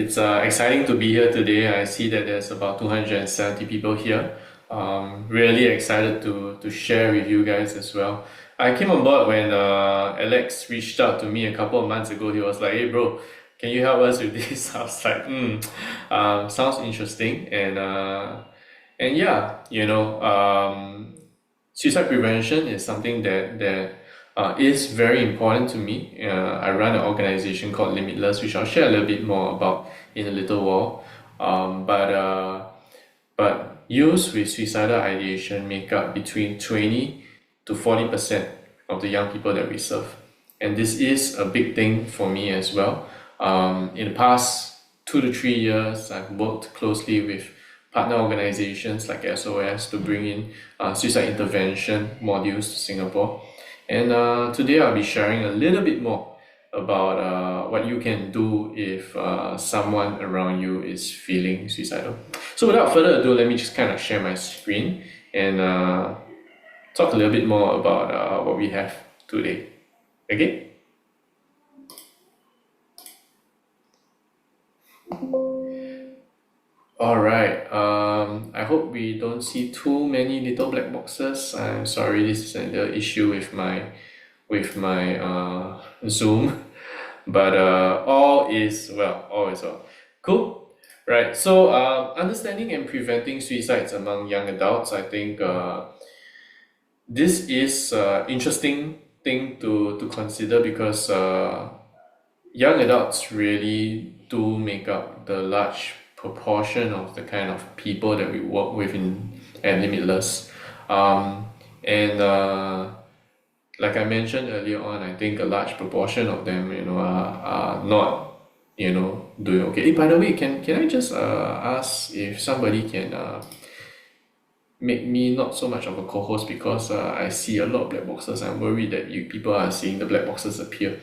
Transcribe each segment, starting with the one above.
It's exciting to be here today. I see that there's about 270 people here. Really excited to share with you guys as well. I came on board when Alex reached out to me a couple of months ago. He was like, "Hey, bro, can you help us with this?" I was like, sounds interesting." And yeah, suicide prevention is something that is very important to me. I run an organization called Limitless, which I'll share a little bit more about in a little while. But youths with suicidal ideation make up between 20 to 40% of the young people that we serve. And this is a big thing for me as well. In the past 2 to 3 years, I've worked closely with partner organizations like SOS to bring in suicide intervention modules to Singapore. And today I'll be sharing a little bit more about what you can do if someone around you is feeling suicidal. So without further ado, let me just kind of share my screen and talk a little bit more about what we have today. Okay? Alright, I hope we don't see too many little black boxes. I'm sorry, this is an issue with my Zoom, but all is well, all is well. Cool. Right. So, understanding and preventing suicides among young adults, I think this is interesting thing to consider because young adults really do make up the large proportion of the kind of people that we work with at Limitless. And like I mentioned earlier on, I think a large proportion of them, are not, doing okay. By the way, can I just ask if somebody can make me not so much of a co-host because I see a lot of black boxes. I'm worried that you people are seeing the black boxes appear.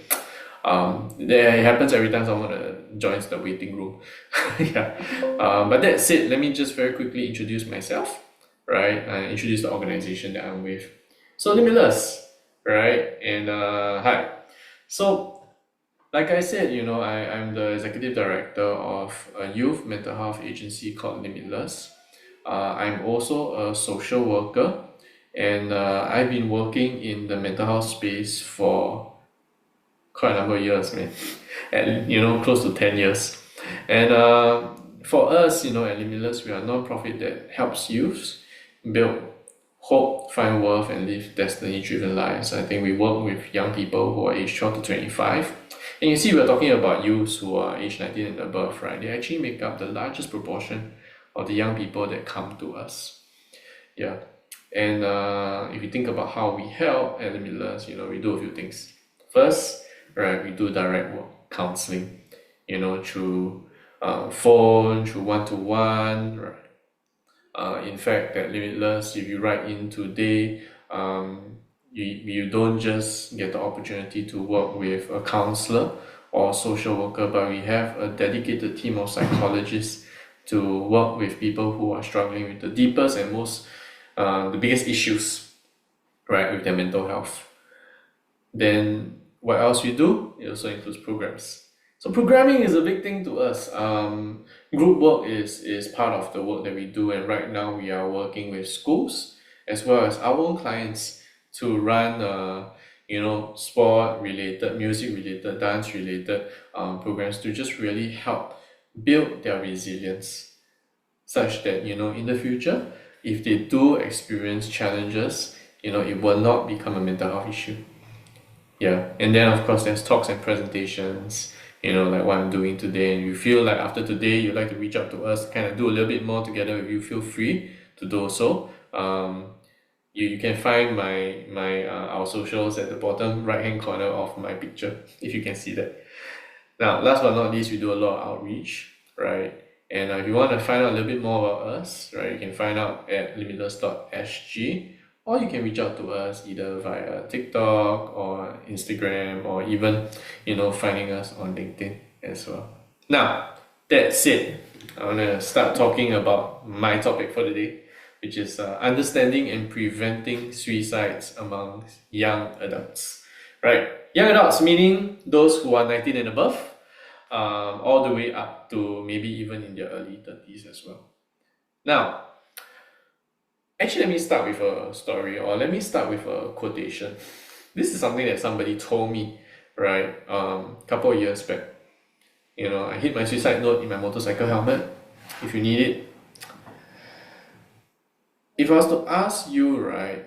It happens every time someone joins the waiting room. Yeah. But that said, let me just very quickly introduce myself, right? And introduce the organization that I'm with. So Limitless, right? And hi. So, like I said, I'm the executive director of a youth mental health agency called Limitless. I'm also a social worker, and I've been working in the mental health space for quite a number of years, man, and close to 10 years. And for us, at Limitless, we are a non-profit that helps youths build hope, find worth, and live destiny-driven lives. I think we work with young people who are aged 12 to 25. And you see, we're talking about youths who are aged 19 and above, right? They actually make up the largest proportion of the young people that come to us. Yeah. And if you think about how we help at Limitless, we do a few things. First, right, we do direct work counseling, through phone, through one-to-one, right? In fact, at Limitless, if you write in today, you don't just get the opportunity to work with a counselor or a social worker, but we have a dedicated team of psychologists to work with people who are struggling with the deepest and the biggest issues, right, with their mental health. Then what else we do? It also includes programs. So programming is a big thing to us. Group work is part of the work that we do, and right now we are working with schools as well as our own clients to run sport related, music related, dance related programs to just really help build their resilience such that in the future, if they do experience challenges, it will not become a mental health issue. Yeah, and then of course there's talks and presentations, like what I'm doing today, and you feel like after today you'd like to reach out to us, kind of do a little bit more together with you, feel free to do so. You can find our socials at the bottom right hand corner of my picture, if you can see that. Now, last but not least, we do a lot of outreach, right? And if you want to find out a little bit more about us, right, you can find out at limitless.sg, or you can reach out to us either via TikTok or Instagram, or even, finding us on LinkedIn as well. Now, that's it. I want to start talking about my topic for the day, which is understanding and preventing suicides among young adults. Right, young adults meaning those who are 19 and above. all the way up to maybe even in their early 30s as well. Now, actually, let me start with a story, or let me start with a quotation. This is something that somebody told me, right, couple of years back. I hit my suicide note in my motorcycle helmet. If you need it. If I was to ask you, right,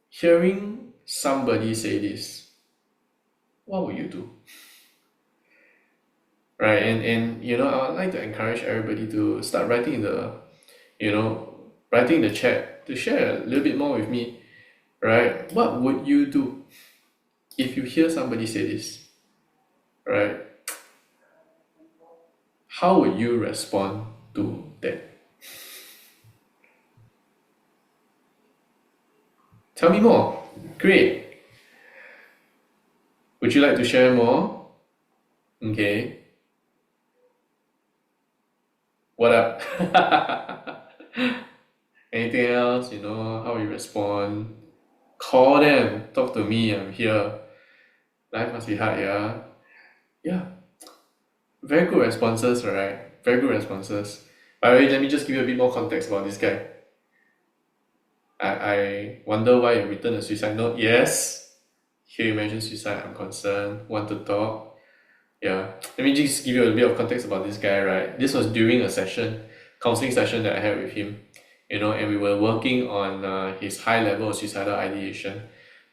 hearing somebody say this, what would you do? Right, and I would like to encourage everybody to start writing writing in the chat to share a little bit more with me, right? What would you do if you hear somebody say this, right? How would you respond to that? Tell me more. Great. Would you like to share more? Okay. What up? Anything else? How you respond? Call them. Talk to me. I'm here. Life must be hard, yeah? Yeah. Very good responses, right? Very good responses. By the way, let me just give you a bit more context about this guy. I wonder why you returned a suicide note. Yes. Here you mentioned suicide. I'm concerned. Want to talk. Yeah. Let me just give you a bit of context about this guy, right? This was during a counseling session that I had with him. And we were working on his high level of suicidal ideation.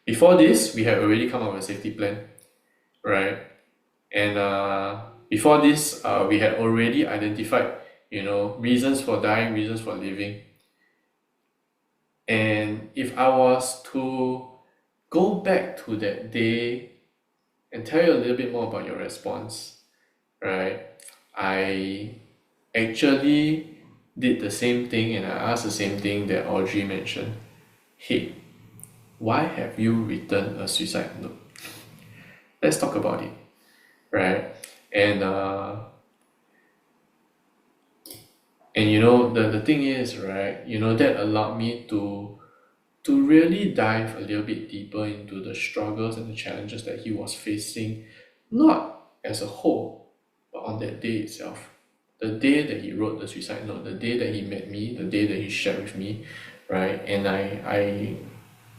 Before this, we had already come up with a safety plan, right? And before this, we had already identified, reasons for dying, reasons for living. And if I was to go back to that day and tell you a little bit more about your response, right? I actually did the same thing and I asked the same thing that Audrey mentioned. Hey, why have you written a suicide note? Let's talk about it, right? And the thing is, right, that allowed me to really dive a little bit deeper into the struggles and the challenges that he was facing, not as a whole, but on that day itself. The day that he wrote the suicide note, the day that he met me, the day that he shared with me, right? And I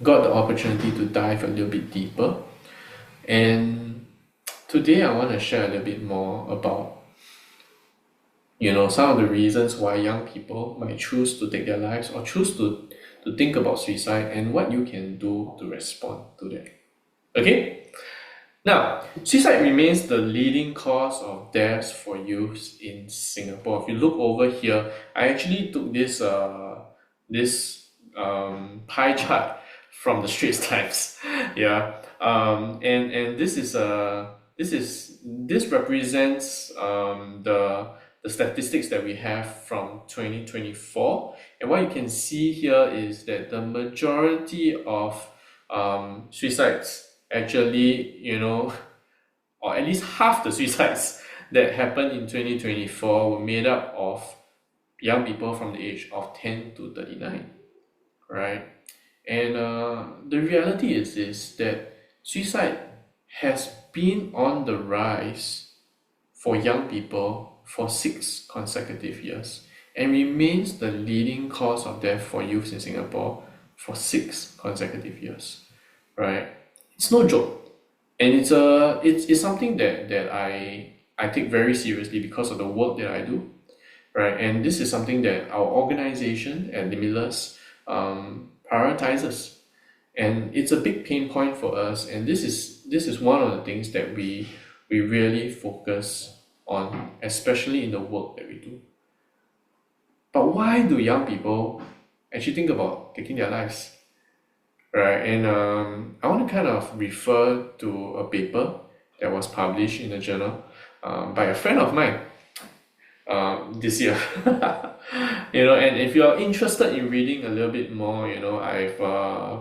got the opportunity to dive a little bit deeper. And today I want to share a little bit more about some of the reasons why young people might choose to take their lives or choose to think about suicide and what you can do to respond to that. Okay? Now, suicide remains the leading cause of deaths for youths in Singapore. If you look over here, I actually took this pie chart from the Straits Times. Yeah. And this represents the statistics that we have from 2024. And what you can see here is that the majority of suicides actually, or at least half the suicides that happened in 2024 were made up of young people from the age of 10 to 39, right? And the reality is that suicide has been on the rise for young people for 6 consecutive years and remains the leading cause of death for youth in Singapore for 6 consecutive years, right? It's no joke, and it's something that I take very seriously because of the work that I do, right? And this is something that our organization at Limitless prioritizes, and it's a big pain point for us. And this is one of the things that we really focus on, especially in the work that we do. But why do young people actually think about taking their lives? Right, and I want to kind of refer to a paper that was published in a journal by a friend of mine this year. And if you're interested in reading a little bit more, I've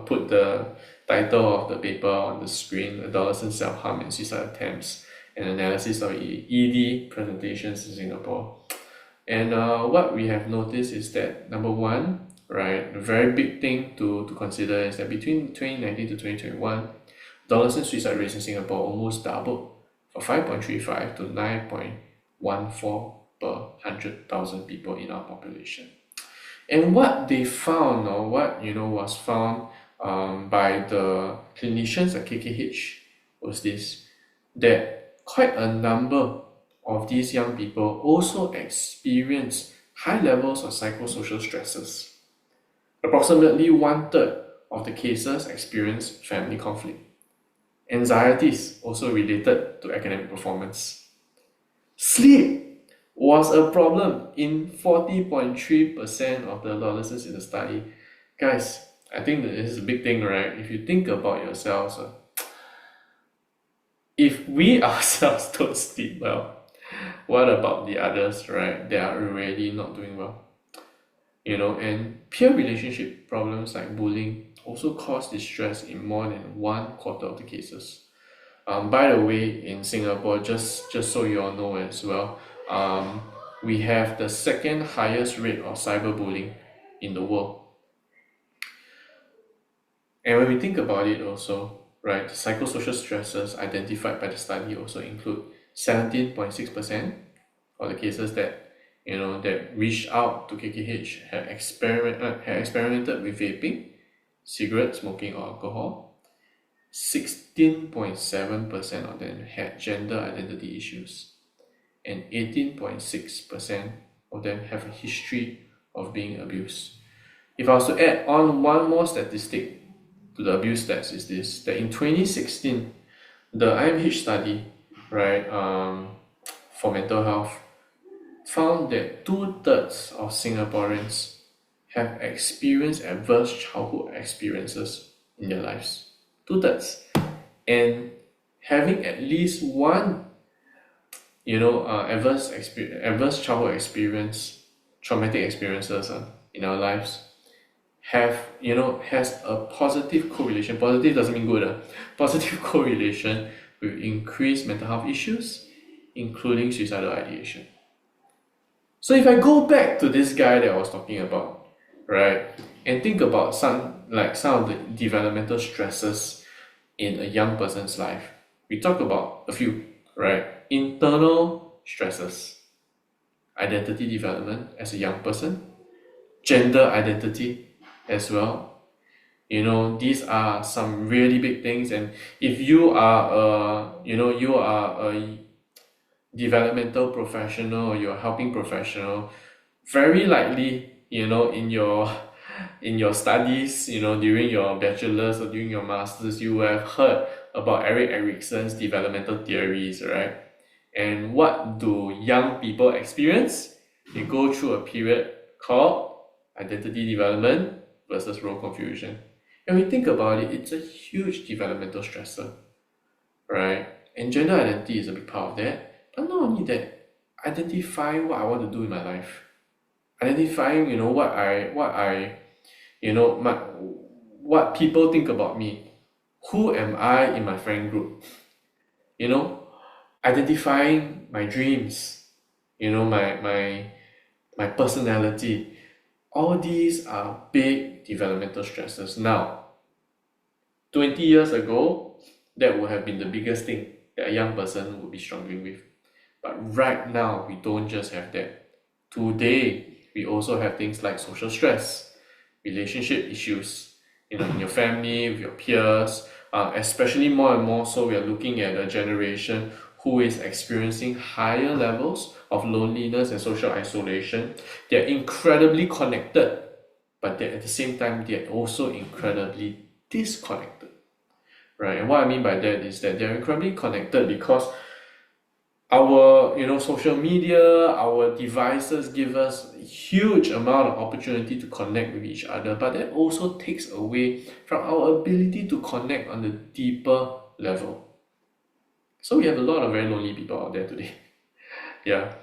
put the title of the paper on the screen: Adolescent Self-Harm and Suicide Attempts, an Analysis of ED Presentations in Singapore. And what we have noticed is that, number one, right, the very big thing to consider is that between 2019 to 2021, adolescent suicide rates in Singapore almost doubled of 5.35 to 9.14 per 100,000 people in our population. And what they found, or what was found by the clinicians at KKH, was this: that quite a number of these young people also experience high levels of psychosocial stresses. Approximately 1/3 of the cases experience family conflict. Anxieties also related to academic performance. Sleep was a problem in 40.3% of the adolescents in the study. Guys, I think that this is a big thing, right? If you think about yourselves, if we ourselves don't sleep well, what about the others, right? They are already not doing well. And peer relationship problems like bullying also cause distress in more than 1/4 of the cases. By the way, in Singapore, just so you all know as well, we have the second highest rate of cyberbullying in the world. And when we think about it also, right, the psychosocial stresses identified by the study also include 17.6% of the cases that reached out to KKH had experimented with vaping, cigarette smoking, or alcohol. 16.7% of them had gender identity issues, and 18.6% of them have a history of being abused. If I was to add on one more statistic to the abuse stats, is this: that in 2016, the IMH study, right, for mental health, found that 2/3 of Singaporeans have experienced adverse childhood experiences in their lives. 2/3. And having at least one adverse childhood experience, traumatic experiences in our lives, has a positive correlation. Positive doesn't mean good. Positive correlation with increased mental health issues, including suicidal ideation. So if I go back to this guy that I was talking about, right, and think about some of the developmental stresses in a young person's life, we talk about a few, right? Internal stresses, identity development as a young person, gender identity as well. These are some really big things, and if you are a developmental professional, or you're a helping professional, very likely, in your studies, during your bachelor's or during your master's, you have heard about Erik Erikson's developmental theories, right? And what do young people experience? They go through a period called identity development versus role confusion. And we think about it, it's a huge developmental stressor, right? And gender identity is a big part of that. But not only that, identifying what I want to do in my life, identifying what people think about me, who am I in my friend group, identifying my dreams, my personality. All these are big developmental stresses. Now, 20 years ago, that would have been the biggest thing that a young person would be struggling with. But right now, we don't just have that. Today, we also have things like social stress, relationship issues, in your family, with your peers, especially more and more so we are looking at a generation who is experiencing higher levels of loneliness and social isolation. They're incredibly connected, but at the same time, they're also incredibly disconnected, right? And what I mean by that is that they're incredibly connected because our social media, our devices give us a huge amount of opportunity to connect with each other, but that also takes away from our ability to connect on the deeper level. So we have a lot of very lonely people out there today. Yeah.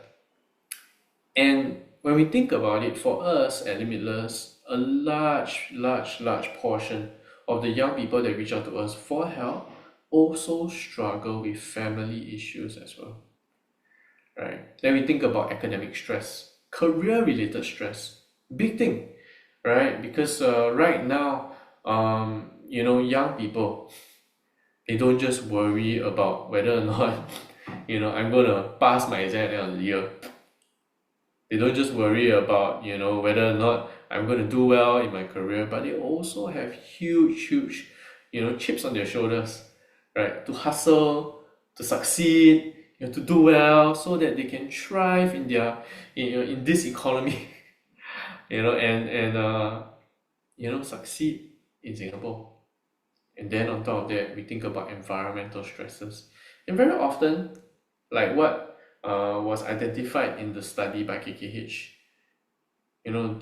And when we think about it, for us at Limitless, a large portion of the young people that reach out to us for help also struggle with family issues as well. Right? Then we think about academic stress, career-related stress, big thing, right? Because right now, young people, they don't just worry about whether or not I'm gonna pass my exam at the end of the year. They don't just worry about, whether or not I'm going to do well in my career, but they also have huge, huge, chips on their shoulders, right? To hustle, to succeed, to do well, so that they can thrive in in this economy, and succeed in Singapore. And then on top of that, we think about environmental stresses, and very often, like what was identified in the study by KKH,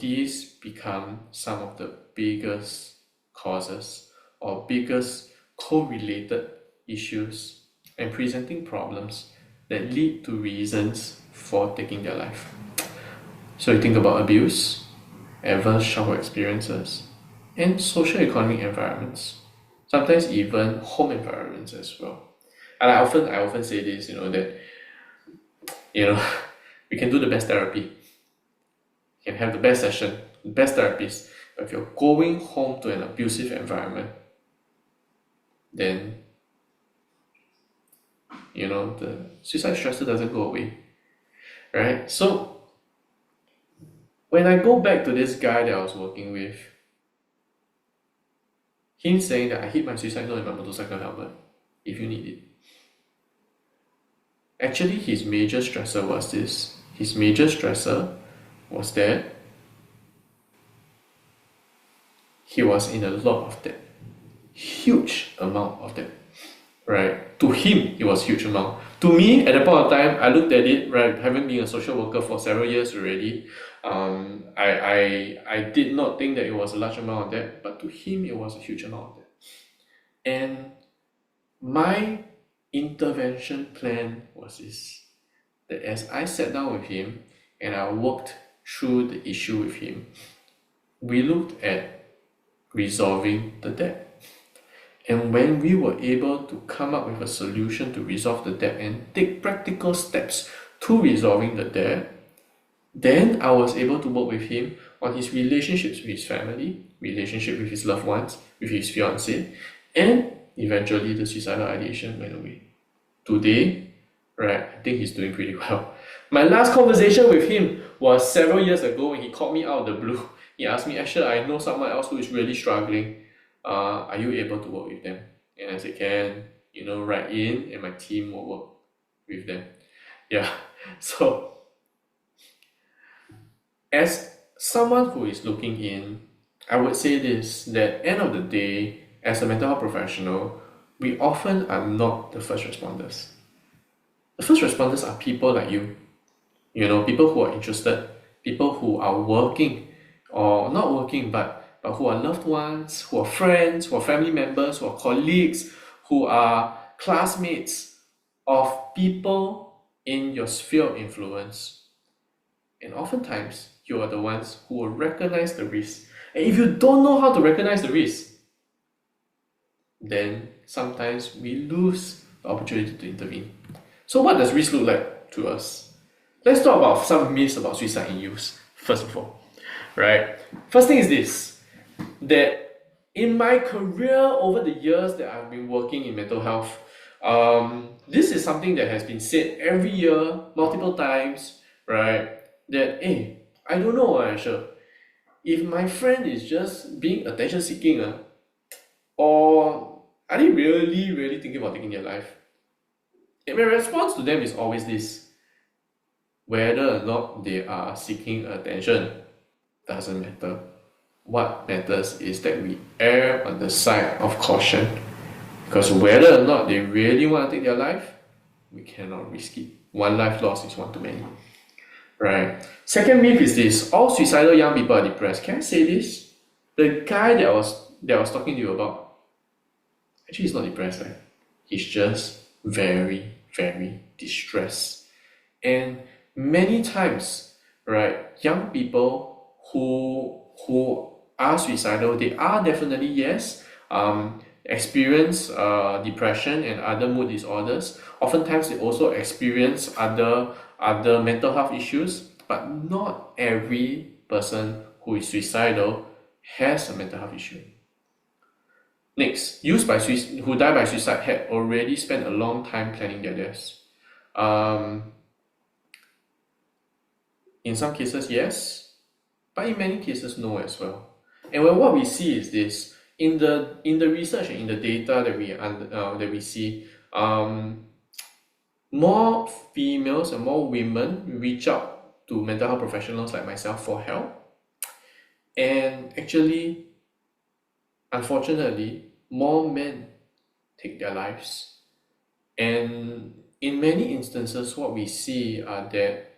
these become some of the biggest causes or biggest correlated issues and presenting problems that lead to reasons for taking their life. So you think about abuse, adverse childhood experiences, and social economic environments, sometimes even home environments as well. And I often say this, that we can do the best therapy, you can have the best session, the best therapist, but if you're going home to an abusive environment, then the suicide stressor doesn't go away, right? So when I go back to this guy that I was working with, him saying that I hit my suicide note in my motorcycle helmet, if you need it. Actually, his major stressor was this. His major stressor was that he was in a lot of debt. Huge amount of debt. Right? To him, it was huge amount. To me, at that point of time, I looked at it, right, having been a social worker for several years already, I did not think that it was a large amount of debt, but to him, it was a huge amount of debt. And my intervention plan was this, that as I sat down with him and I worked through the issue with him, we looked at resolving the debt. And when we were able to come up with a solution to resolve the debt and take practical steps to resolving the debt, then I was able to work with him on his relationships with his family, relationship with his loved ones, with his fiancée, and eventually the suicidal ideation went away. Today, right, I think he's doing pretty well. My last conversation with him was several years ago when he called me out of the blue. He asked me, Asher, I know someone else who is really struggling. Are you able to work with them? And I said, can, write in and my team will work with them. Yeah, so as someone who is looking in, I would say this, that end of the day, as a mental health professional, we often are not the first responders. The first responders are people like you, people who are interested, people who are working, or not working, but who are loved ones, who are friends, who are family members, who are colleagues, who are classmates of people in your sphere of influence. And oftentimes, you are the ones who will recognize the risk. And if you don't know how to recognize the risk, then sometimes we lose the opportunity to intervene. So what does risk look like to us? Let's talk about some myths about suicide in youth, first of all. Right? First thing is this, that in my career over the years that I've been working in mental health, this is something that has been said every year, multiple times, right? That, hey, I don't know, Asher, if my friend is just being attention seeking, or are they really, really thinking about taking their life? And my response to them is always this, whether or not they are seeking attention doesn't matter. What matters is that we err on the side of caution, because whether or not they really want to take their life, we cannot risk it. One life lost is one too many, right? Second myth is this, all suicidal young people are depressed. Can I say this? The guy that I was talking to you about, actually he's not depressed, right? He's just very, very distressed. And many times, right, young people who are suicidal, they are definitely, yes, experience depression and other mood disorders. Oftentimes they also experience other mental health issues, but not every person who is suicidal has a mental health issue. Next, who die by suicide had already spent a long time planning their deaths. Um, in some cases, yes, but in many cases, no as well. And what we see is this in the research and in the data that we see, more females and more women reach out to mental health professionals like myself for help. And actually, unfortunately, more men take their lives. And in many instances, what we see are that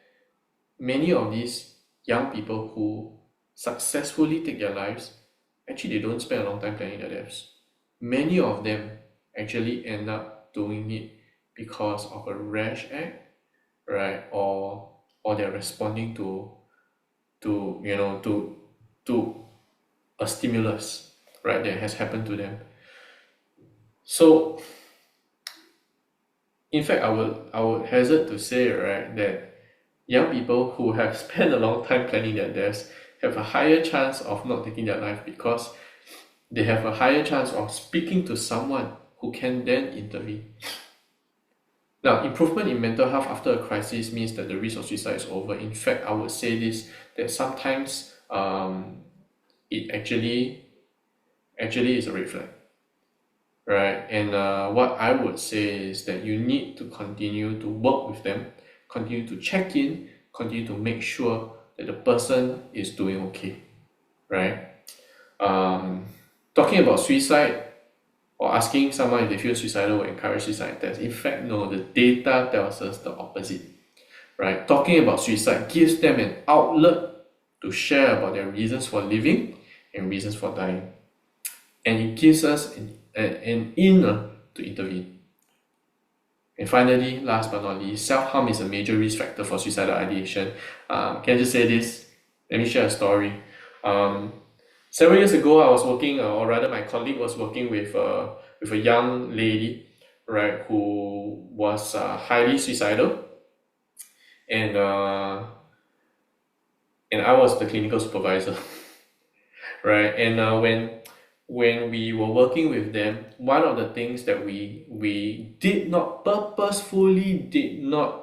many of these young people who successfully take their lives, actually, they don't spend a long time planning their deaths. Many of them actually end up doing it because of a rash act, right? Or they're responding to you know to a stimulus, right, that has happened to them. So in fact, I would hazard to say, right, that young people who have spent a long time planning their deaths have a higher chance of not taking their life because they have a higher chance of speaking to someone who can then intervene. Now, improvement in mental health after a crisis means that the risk of suicide is over. In fact, I would say this, that sometimes it actually is a red flag, right? And what I would say is that you need to continue to work with them, continue to check in, continue to make sure that the person is doing okay, right? Talking about suicide or asking someone if they feel suicidal will encourage suicide attempts. In fact, no, the data tells us the opposite, right? Talking about suicide gives them an outlet to share about their reasons for living and reasons for dying. And it gives us an inner to intervene. And finally, last but not least, self-harm is a major risk factor for suicidal ideation. Can I just say this? Let me share a story. Several years ago, I was working, or rather, my colleague was working with a young lady, right, who was highly suicidal, and I was the clinical supervisor, right? And when we were working with them, one of the things that we did not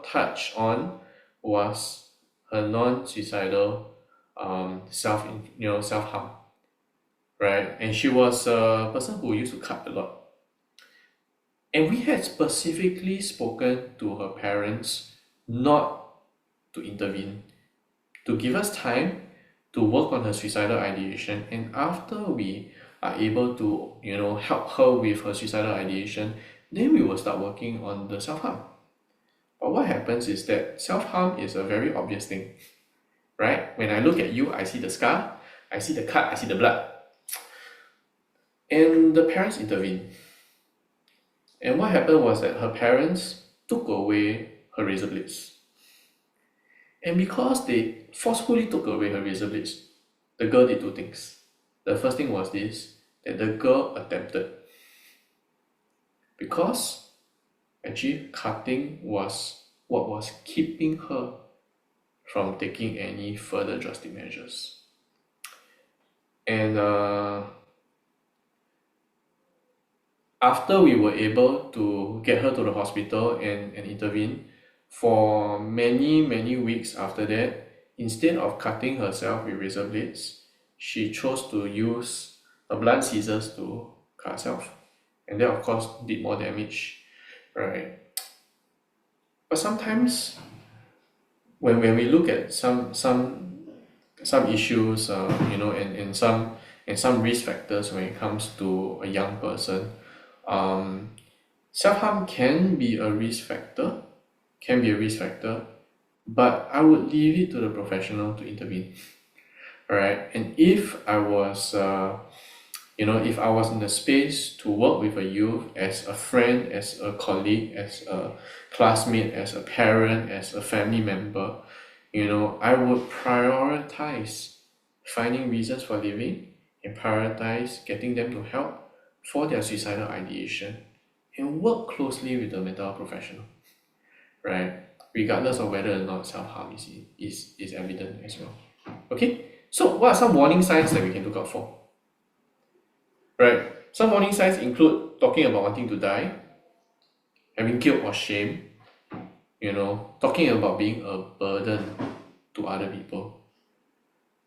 touch on was her non-suicidal self-harm, right? And she was a person who used to cut a lot. And we had specifically spoken to her parents not to intervene, to give us time to work on her suicidal ideation. And after we are able to, help her with her suicidal ideation, then we will start working on the self-harm. But what happens is that self-harm is a very obvious thing, right? When I look at you, I see the scar, I see the cut, I see the blood. And the parents intervened. And what happened was that her parents took away her razor blades. And because they forcefully took away her razor blades, the girl did two things. The first thing was this, that the girl attempted. Because actually cutting was what was keeping her from taking any further drastic measures. And after we were able to get her to the hospital and intervene, for many, many weeks after that, instead of cutting herself with razor blades, she chose to use a blunt scissors to cut herself. And that, of course, did more damage, right? But sometimes, when we look at some issues, and some risk factors when it comes to a young person, self-harm can be a risk factor, but I would leave it to the professional to intervene. Right? And if I was in the space to work with a youth as a friend, as a colleague, as a classmate, as a parent, as a family member, I would prioritize finding reasons for living and prioritize getting them to help for their suicidal ideation and work closely with the mental health professional, right? Regardless of whether or not self-harm is evident as well. Okay, so what are some warning signs that we can look out for? Right, some warning signs include talking about wanting to die, having guilt or shame, talking about being a burden to other people,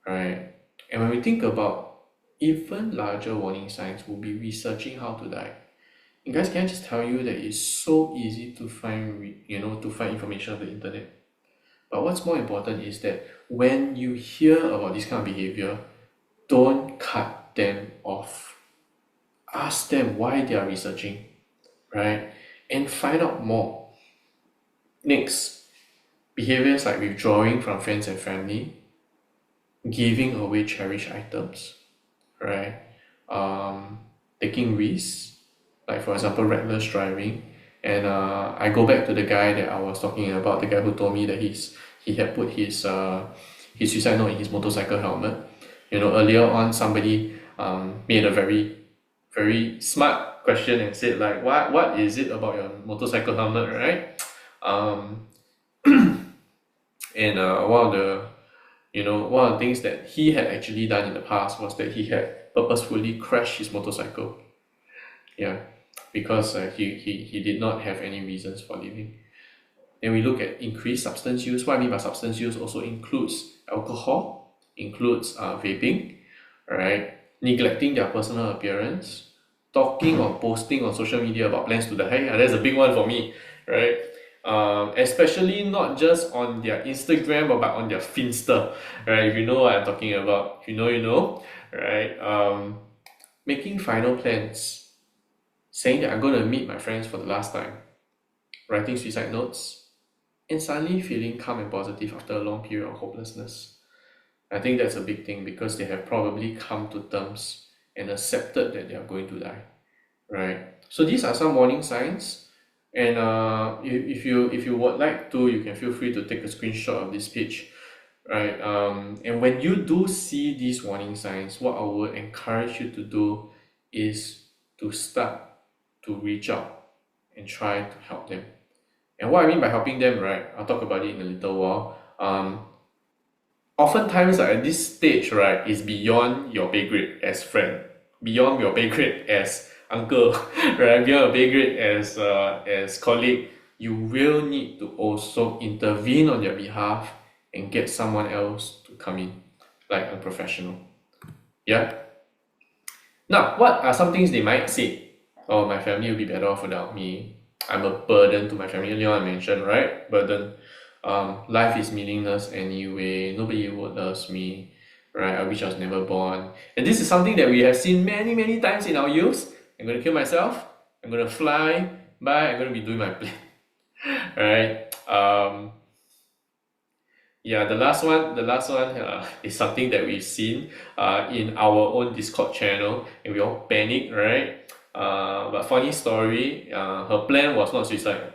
right? And when we think about even larger warning signs, we'll be researching how to die. And guys, can I just tell you that it's so easy to find, to find information on the internet. But what's more important is that when you hear about this kind of behavior, don't cut them off. Ask them why they are researching, right? And find out more. Next, behaviors like withdrawing from friends and family, giving away cherished items, right? Taking risks, like for example, reckless driving. And I go back to the guy that I was talking about, the guy who told me that he had put his suicide note in his motorcycle helmet. Earlier on, somebody made a very, very smart question and said like, what is it about your motorcycle helmet, right? And one of the things that he had actually done in the past was that he had purposefully crashed his motorcycle. Yeah, because he did not have any reasons for living. Then we look at increased substance use. What I mean by substance use also includes alcohol, includes vaping, right? Neglecting their personal appearance, talking or posting on social media about plans to die. That's a big one for me, right? Especially not just on their Instagram but on their Finsta, right? If you know what I'm talking about, if you know, right? Making final plans, saying that I'm going to meet my friends for the last time, writing suicide notes, and suddenly feeling calm and positive after a long period of hopelessness. I think that's a big thing because they have probably come to terms and accepted that they are going to die, right? So these are some warning signs. And if you would like to, you can feel free to take a screenshot of this page, right? And when you do see these warning signs, what I would encourage you to do is to start to reach out and try to help them. And what I mean by helping them, right? I'll talk about it in a little while. Oftentimes at this stage, right, is beyond your pay grade as friend, beyond your pay grade as uncle, right? Beyond your pay grade as colleague. You will need to also intervene on their behalf and get someone else to come in, like a professional. Yeah. Now, what are some things they might say? Oh, my family will be better off without me. I'm a burden to my family. Earlier I mentioned, right? Burden. Life is meaningless anyway. Nobody would love me, right? I wish I was never born. And this is something that we have seen many, many times in our youth. I'm going to kill myself. I'm going to fly by. I'm going to be doing my plan, right? Yeah, the last one is something that we've seen in our own Discord channel, and we all panic, right? But funny story, her plan was not suicide.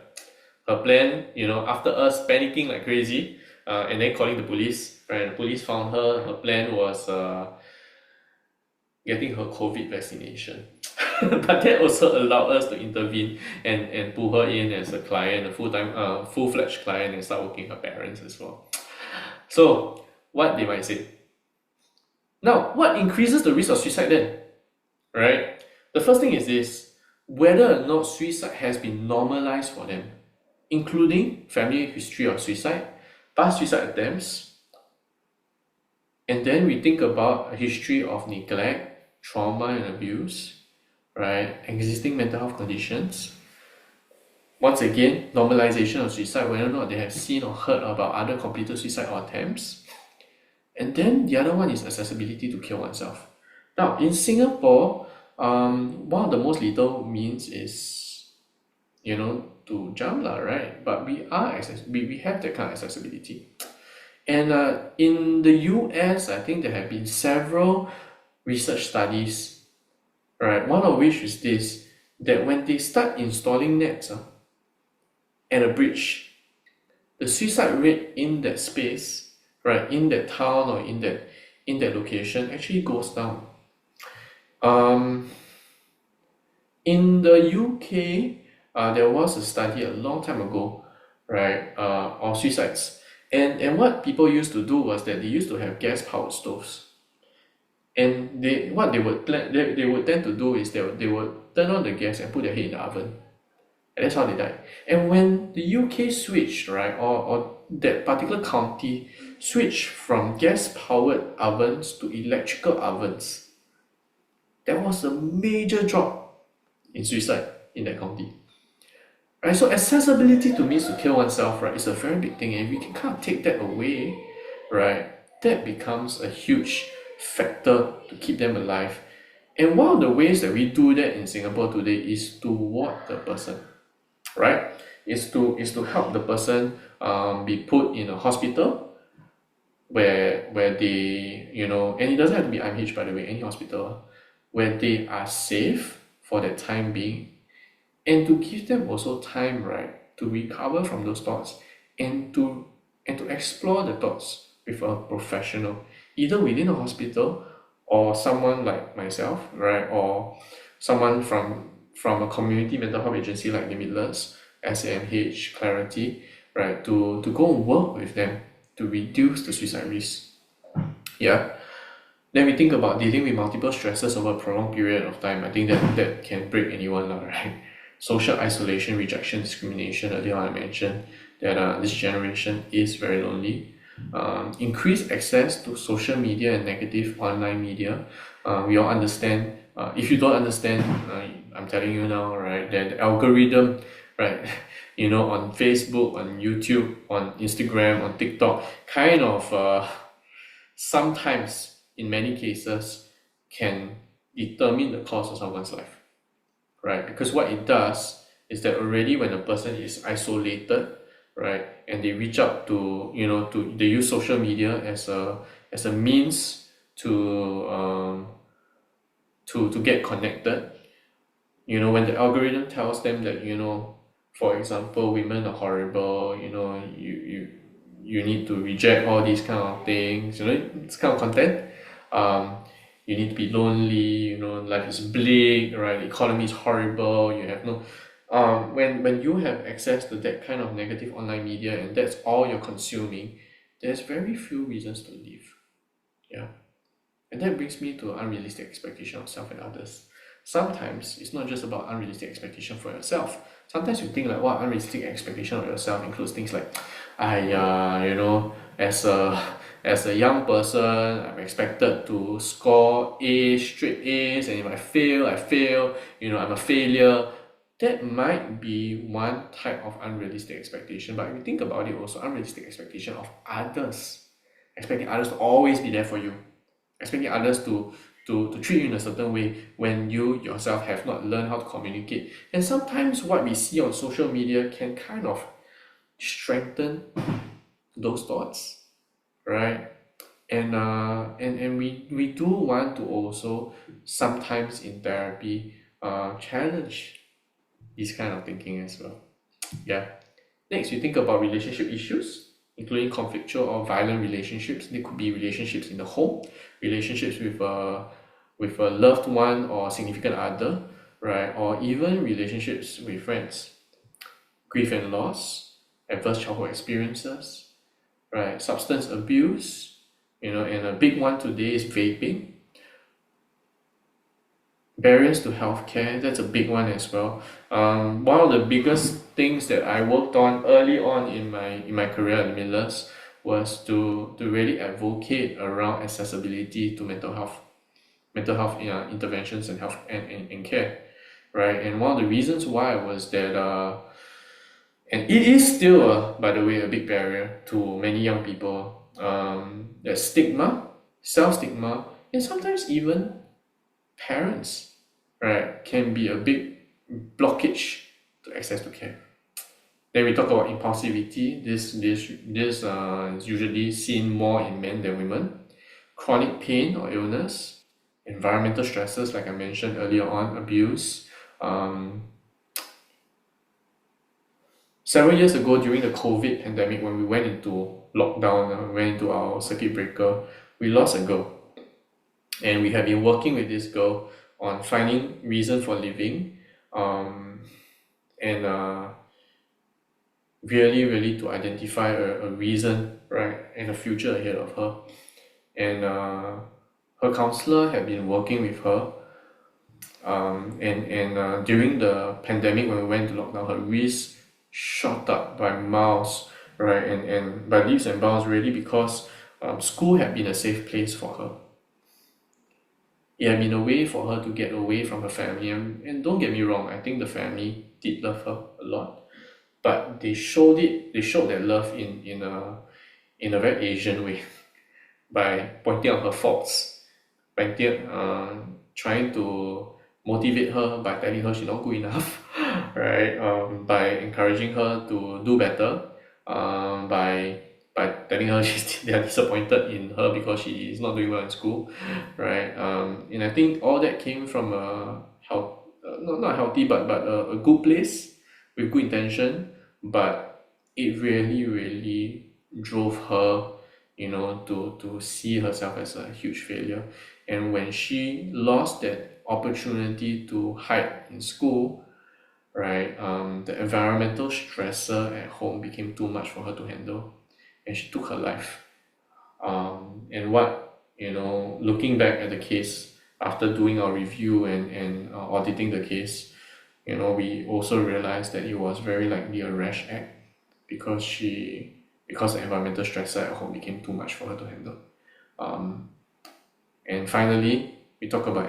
Her plan, after us panicking like crazy, and then calling the police, right? The police found her. Her plan was getting her COVID vaccination. But that also allowed us to intervene and pull her in as a client, a full-fledged client, and start working with her parents as well. So, what they might say. Now, what increases the risk of suicide then? Right? The first thing is this: whether or not suicide has been normalized for them, including family history of suicide, past suicide attempts, and then we think about a history of neglect, trauma and abuse, right? Existing mental health conditions. Once again, normalization of suicide, whether or not they have seen or heard about other completed suicide or attempts. And then the other one is accessibility to kill oneself. Now, in Singapore, one of the most lethal means is, to jump, right? But we have that kind of accessibility. And in the US, I think there have been several research studies, right? One of which is this, that when they start installing nets and a bridge, the suicide rate in that space, right, in that town or in that location actually goes down. In the UK, there was a study a long time ago, right, of suicides. And what people used to do was that they used to have gas-powered stoves. And they would tend to do is they would turn on the gas and put their head in the oven. And that's how they died. And when the UK switched, right, or that particular county switched from gas-powered ovens to electrical ovens, there was a major drop in suicide in that county. Right, so accessibility to means to kill oneself, right, is a very big thing, and we can kind of take that away, right, that becomes a huge factor to keep them alive. And one of the ways that we do that in Singapore today is to ward the person, right? Is to help the person be put in a hospital where they, and it doesn't have to be IMH, by the way, any hospital, where they are safe for that time being, and to give them also time, right, to recover from those thoughts, and to explore the thoughts with a professional, either within a hospital or someone like myself, right, or someone from a community mental health agency like Limitless, SAMH, Clarity, right, to go and work with them to reduce the suicide risk. Yeah. Then we think about dealing with multiple stresses over a prolonged period of time. I think that can break anyone, right? Social isolation, rejection, discrimination. Earlier I mentioned that this generation is very lonely. Increased access to social media and negative online media. We all understand. If you don't understand, I'm telling you now, right? That the algorithm, right? On Facebook, on YouTube, on Instagram, on TikTok, kind of sometimes, in many cases, can determine the course of someone's life, right? Because what it does is that already when a person is isolated, right, and they reach out to, they use social media as a means to get connected. When the algorithm tells them that, for example, women are horrible, you need to reject all these kind of things, this kind of content. You need to be lonely, life is bleak, right? The economy is horrible, you have no when you have access to that kind of negative online media and that's all you're consuming, there's very few reasons to live. Yeah. And that brings me to unrealistic expectation of self and others. Sometimes it's not just about unrealistic expectation for yourself. Sometimes you think like, what unrealistic expectation of yourself includes things like, as a young person, I'm expected to score A's, straight A's, and if I fail, I'm a failure. That might be one type of unrealistic expectation, but if you think about it also, unrealistic expectation of others. Expecting others to always be there for you. Expecting others to treat you in a certain way when you yourself have not learned how to communicate. And sometimes what we see on social media can kind of strengthen those thoughts, right? And we do want to also sometimes in therapy challenge this kind of thinking as well. Yeah. Next, you think about relationship issues, including conflictual or violent relationships. They could be relationships in the home, relationships with a loved one or significant other, right? Or even relationships with friends. Grief and loss, adverse childhood experiences, right? Substance abuse, and a big one today is vaping. Barriers to healthcare, that's a big one as well. One of the biggest things that I worked on early on in my career at Limitless was to really advocate around accessibility to mental health interventions and health and care, right? And one of the reasons why was that and it is still by the way, a big barrier to many young people. There's stigma, self-stigma, and sometimes even parents, right, can be a big blockage to access to care. Then we talk about impulsivity. This is usually seen more in men than women. Chronic pain or illness, environmental stresses, like I mentioned earlier on, abuse. Several years ago during the COVID pandemic, when we went into lockdown, we went into our circuit breaker, we lost a girl. And we have been working with this girl on finding reason for living, and really to identify a reason, right, and a future ahead of her. And her counselor had been working with her And during the pandemic, when we went to lockdown, her risk shot up by miles, right? And by leaps and bounds, really, because school had been a safe place for her. It had been a way for her to get away from her family. And don't get me wrong, I think the family did love her a lot, but they showed that love in a very Asian way by pointing out her faults, by trying to motivate her by telling her she's not good enough, right? By encouraging her to do better, by telling her they are disappointed in her because she is not doing well in school, right? And I think all that came from a not healthy, but a good place with good intention, but it really drove her, to see herself as a huge failure. And when she lost that opportunity to hide in school, right, the environmental stressor at home became too much for her to handle, and she took her life. And what, looking back at the case after doing our review and auditing the case, we also realized that it was very likely a rash act because because the environmental stressor at home became too much for her to handle. And finally, we talk about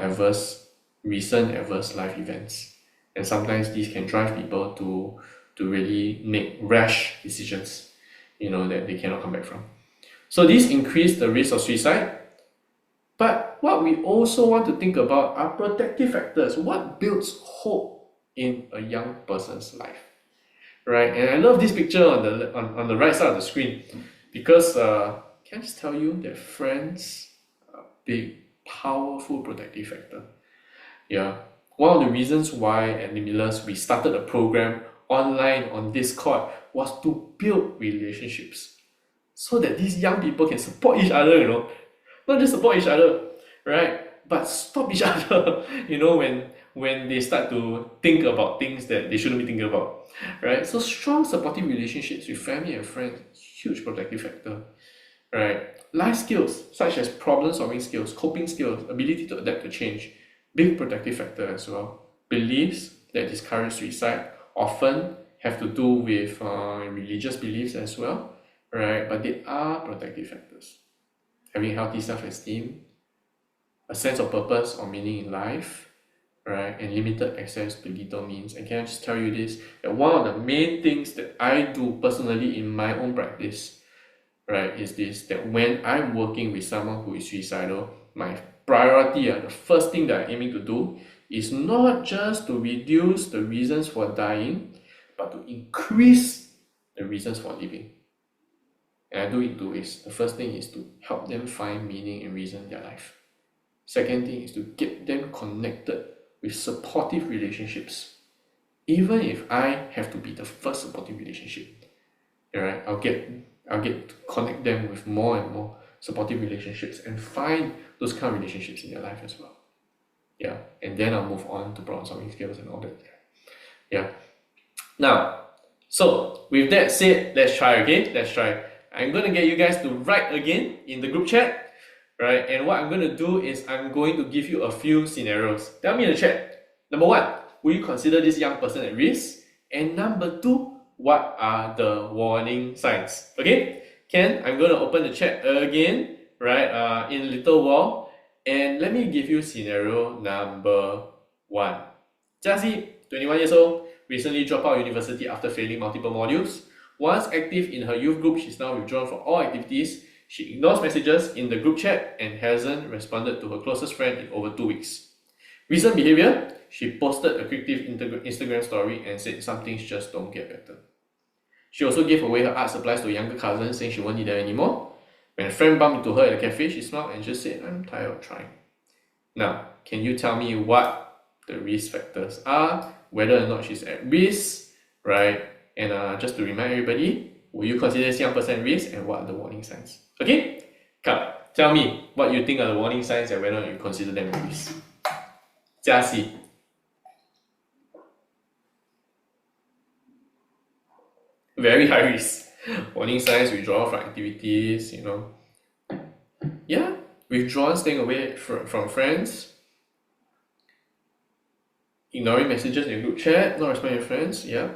recent adverse life events. And sometimes these can drive people to really make rash decisions, that they cannot come back from. So these increase the risk of suicide. But what we also want to think about are protective factors. What builds hope in a young person's life, right? And I love this picture on the right side of the screen because can I just tell you that friends are a big, powerful protective factor. Yeah. One of the reasons why at Limitless we started a program online on Discord was to build relationships so that these young people can support each other, not just support each other, right? But stop each other, when they start to think about things that they shouldn't be thinking about, right? So strong supportive relationships with family and friends, huge protective factor, right? Life skills such as problem solving skills, coping skills, ability to adapt to change, big protective factor as well. Beliefs that discourage suicide often have to do with religious beliefs as well, right? But they are protective factors. Having healthy self-esteem, a sense of purpose or meaning in life, right? And limited access to lethal means. And can I just tell you this, that one of the main things that I do personally in my own practice, right, is this, that when I'm working with someone who is suicidal, my priority, the first thing that I'm aiming to do is not just to reduce the reasons for dying, but to increase the reasons for living. And I do it in two ways. The first thing is to help them find meaning and reason in their life. Second thing is to get them connected with supportive relationships. Even if I have to be the first supportive relationship, right? I'll get to connect them with more and more supportive relationships and find those kind of relationships in their life as well. Yeah, and then I'll move on to problem solving skills and all that. Yeah. Now, so with that said, let's try again. Let's try. I'm going to get you guys to write again in the group chat, right? And what I'm going to do is I'm going to give you a few scenarios. Tell me in the chat. Number one, will you consider this young person at risk? And number two, what are the warning signs? Okay, Ken, I'm going to open the chat again, right, in a little while. And let me give you scenario number one. Jiaxi, 21 years old, recently dropped out of university after failing multiple modules. Once active in her youth group, she's now withdrawn from all activities. She ignores messages in the group chat and hasn't responded to her closest friend in over 2 weeks. Recent behavior, she posted a fictive Instagram story and said some things just don't get better. She also gave away her art supplies to a younger cousin, saying she won't need them anymore. When a friend bumped into her at a cafe, she smiled and just said, I'm tired of trying. Now, can you tell me what the risk factors are, whether or not she's at risk, right? And just to remind everybody, will you consider this young person at risk and what are the warning signs? Okay? Come, tell me what you think are the warning signs and whether or not you consider them at risk. Jiaxi. Very high risk. Warning signs, withdrawal from activities, Yeah, withdrawal, staying away from friends. ignoring messages in the group chat, not responding to friends, yeah.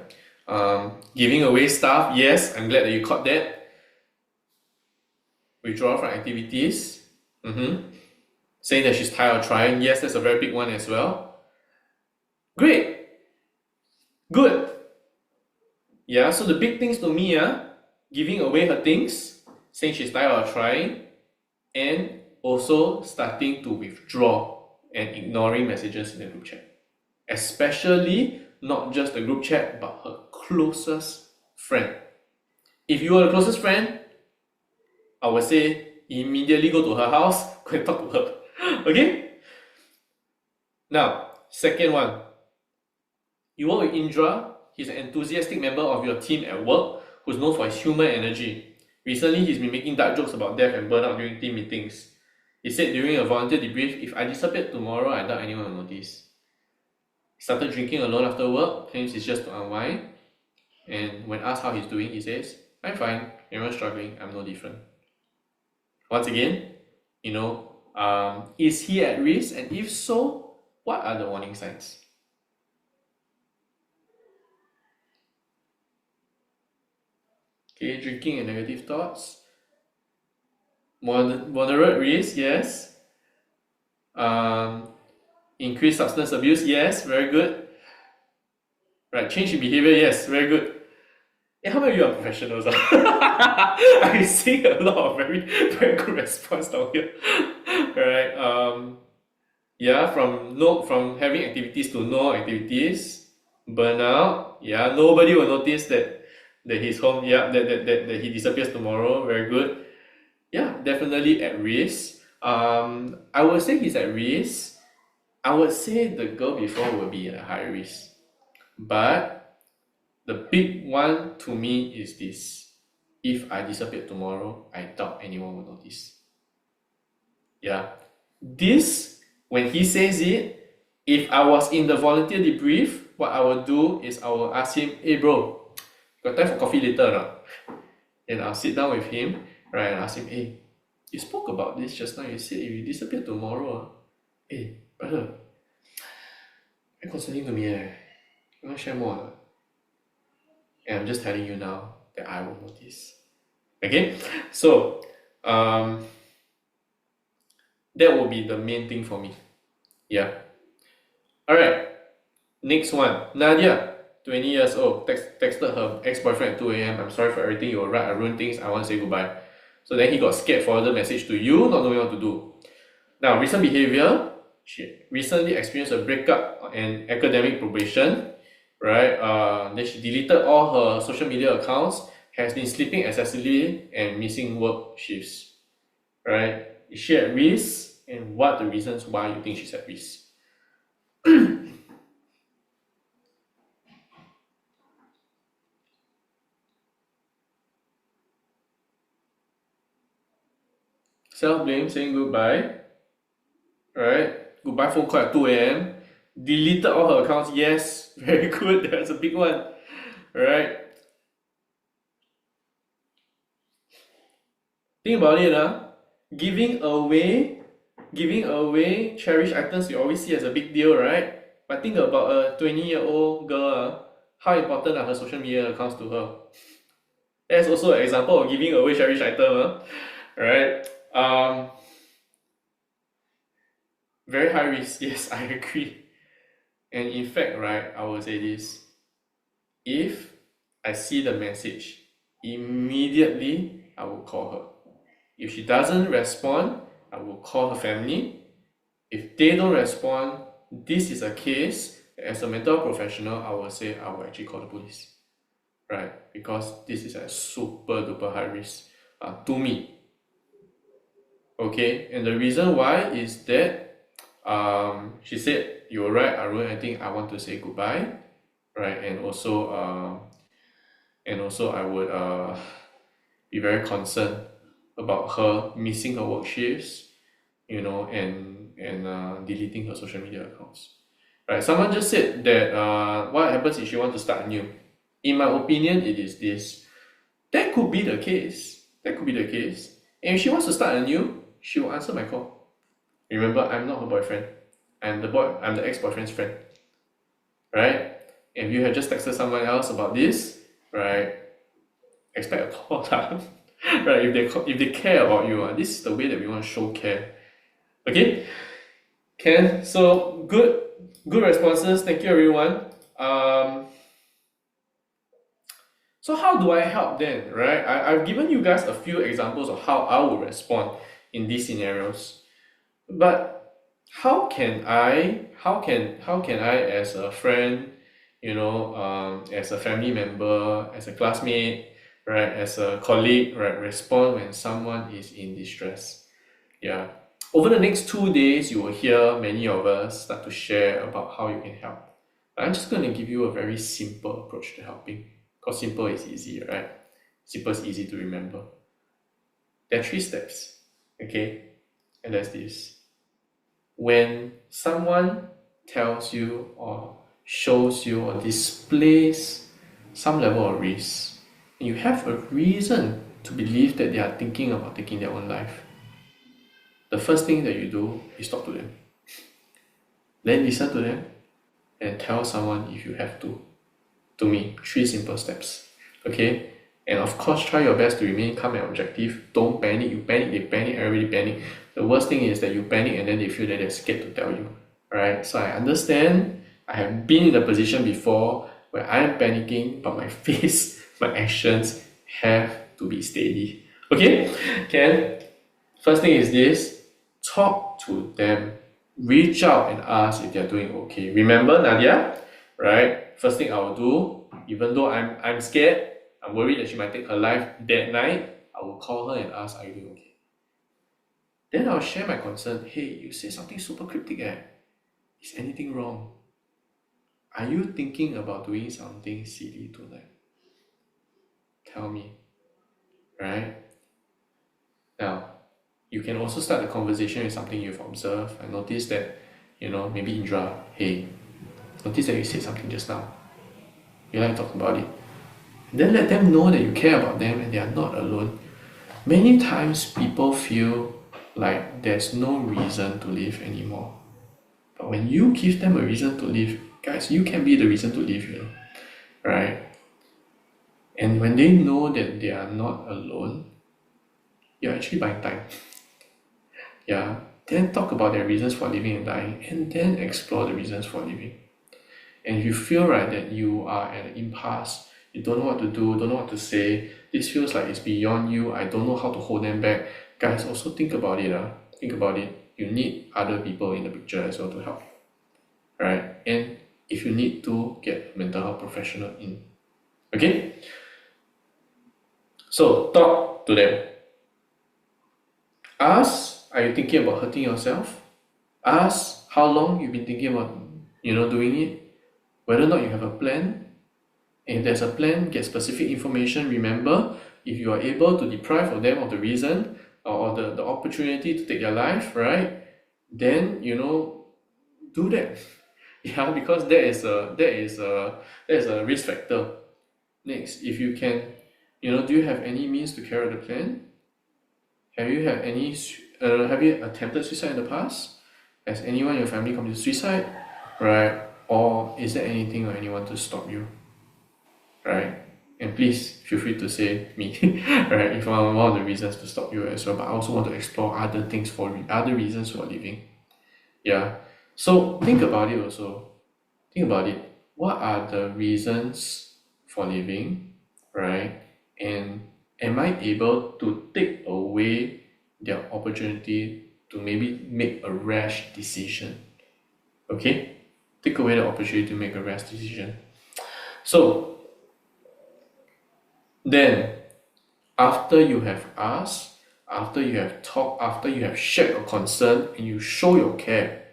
Giving away stuff, yes, I'm glad that you caught that. Withdraw from activities. Saying that she's tired of trying, yes, that's a very big one as well. Great. Good. Yeah, so the big things to me are giving away her things, saying she's tired of trying, and also starting to withdraw and ignoring messages in the group chat. Especially not just the group chat, but her closest friend. If you are the closest friend, I would say immediately go to her house, go and talk to her. Okay? Now, second one. You work with Indra. He's an enthusiastic member of your team at work who's known for his humor and energy. Recently, he's been making dark jokes about death and burnout during team meetings. He said during a volunteer debrief, if I disappeared tomorrow, I doubt anyone will notice. He started drinking alone after work, claims it's just to unwind. And when asked how he's doing, he says, I'm fine, everyone's struggling, I'm no different. Once again, is he at risk? And if so, what are the warning signs? Okay, drinking and negative thoughts. Moderate risk, yes. Increased substance abuse, yes, very good. Right, change in behavior, yes, very good. How about you are professionals? I'm seeing a lot of very, very good response down here. Right. Yeah, from having activities to no activities, burnout. Yeah, nobody will notice that he's home. Yeah, that he disappears tomorrow. Very good. Yeah, definitely at risk. I would say he's at risk. I would say the girl before will be at high risk. But the big one to me is this. If I disappear tomorrow, I doubt anyone will notice. Yeah. This, when he says it, if I was in the volunteer debrief, what I will do is I will ask him, hey bro, got time for coffee later or not? And I'll sit down with him, right, and ask him, hey, you spoke about this just now. You said if you disappear tomorrow, hey, brother, very concerning to me. You want to share more? And I'm just telling you now that I will notice. Okay? So, that will be the main thing for me. Yeah. Alright. Next one. Nadia, 20 years old, texted her ex-boyfriend at 2 a.m. I'm sorry for everything you were right. I ruined things. I want to say goodbye. So then he got scared, forwarded a message to you, not knowing what to do. Now, recent behavior. She recently experienced a breakup and academic probation. Right? Then she deleted all her social media accounts, has been sleeping excessively and missing work shifts. Right? Is she at risk? And what are the reasons why you think she's at risk? Self-blame, saying goodbye. Right? Goodbye phone call at 2 a.m. Deleted all her accounts. Yes, very good. That's a big one. Right? Think about it. Giving away cherished items you always see as a big deal, right? But think about a 20-year-old girl. How important are her social media accounts to her? That's also an example of giving away cherished item. Right? Very high risk. Yes, I agree. And in fact, right, I will say this. If I see the message, immediately I will call her. If she doesn't respond, I will call her family. If they don't respond, this is a case, as a mental professional, I will say I will actually call the police. Right? Because this is a super duper high risk to me. Okay? And the reason why is that she said, you were right, Arun, I think I want to say goodbye. Right? And also I would be very concerned about her missing her work shifts, and deleting her social media accounts. Right? Someone just said that what happens if she wants to start anew? In my opinion, it is this. That could be the case. And if she wants to start anew, she will answer my call. Remember, I'm not her boyfriend. I'm the ex-boyfriend's friend. right? If you have just texted someone else about this, right, expect a call, lah. Right? If they care about you, this is the way that we want to show care. Okay, can so good responses. Thank you, everyone. So how do I help then, right? I've given you guys a few examples of how I would respond in these scenarios. But how can I as a friend, as a family member, as a classmate, right, as a colleague, right, respond when someone is in distress? Yeah. Over the next 2 days, you will hear many of us start to share about how you can help. I'm just going to give you a very simple approach to helping. Because simple is easy, right? Simple is easy to remember. There are 3 steps, okay? And that's this. When someone tells you or shows you or displays some level of risk, and you have a reason to believe that they are thinking about taking their own life, the first thing that you do is talk to them. Then listen to them and tell someone if you have to. To me, 3 simple steps. Okay? And of course, try your best to remain calm and objective. Don't panic. You panic, they panic, everybody panic. The worst thing is that you panic and then they feel that they're scared to tell you. Alright? So I understand. I have been in the position before where I'm panicking, but my face, my actions have to be steady. Okay? Can? First thing is this. Talk to them. Reach out and ask if they're doing okay. Remember, Nadia? Right? First thing I will do, even though I'm scared, I'm worried that she might take her life that night, I will call her and ask, are you doing okay? Then I'll share my concern. Hey, you said something super cryptic. Is anything wrong? Are you thinking about doing something silly tonight? Tell me. Right? Now, you can also start the conversation with something you've observed. I noticed that, maybe Indra, hey, notice that you said something just now. You like to talk about it. Then let them know that you care about them and they are not alone. Many times people feel like there's no reason to live anymore. But when you give them a reason to live, guys, you can be the reason to live, right? And when they know that they are not alone, you're actually buying time. Yeah. Then talk about their reasons for living and dying, and then explore the reasons for living. And if you feel right that you are at an impasse, you don't know what to do, don't know what to say, this feels like it's beyond you, I don't know how to hold them back, guys, also think about it. Think about it. You need other people in the picture as well to help. Right? And if you need to, get a mental health professional in. Okay? So talk to them. Ask, are you thinking about hurting yourself? Ask how long you've been thinking about doing it. Whether or not you have a plan. And if there's a plan, get specific information. Remember, if you are able to deprive of them of the reason or the opportunity to take their life, right? Then do that. Yeah, because that is a risk factor. Next, if you can, do you have any means to carry out the plan? Have you attempted suicide in the past? Has anyone in your family committed suicide? Right? Or is there anything or anyone to stop you? Right? And please feel free to say me, right? If I'm one of the reasons to stop you as well, but I also want to explore other things other reasons for living. Yeah. So think about it also. Think about it. What are the reasons for living, right? And am I able to take away their opportunity to maybe make a rash decision? Okay? Take away the opportunity to make a rash decision. So, then, after you have asked, after you have talked, after you have shared your concern and you show your care,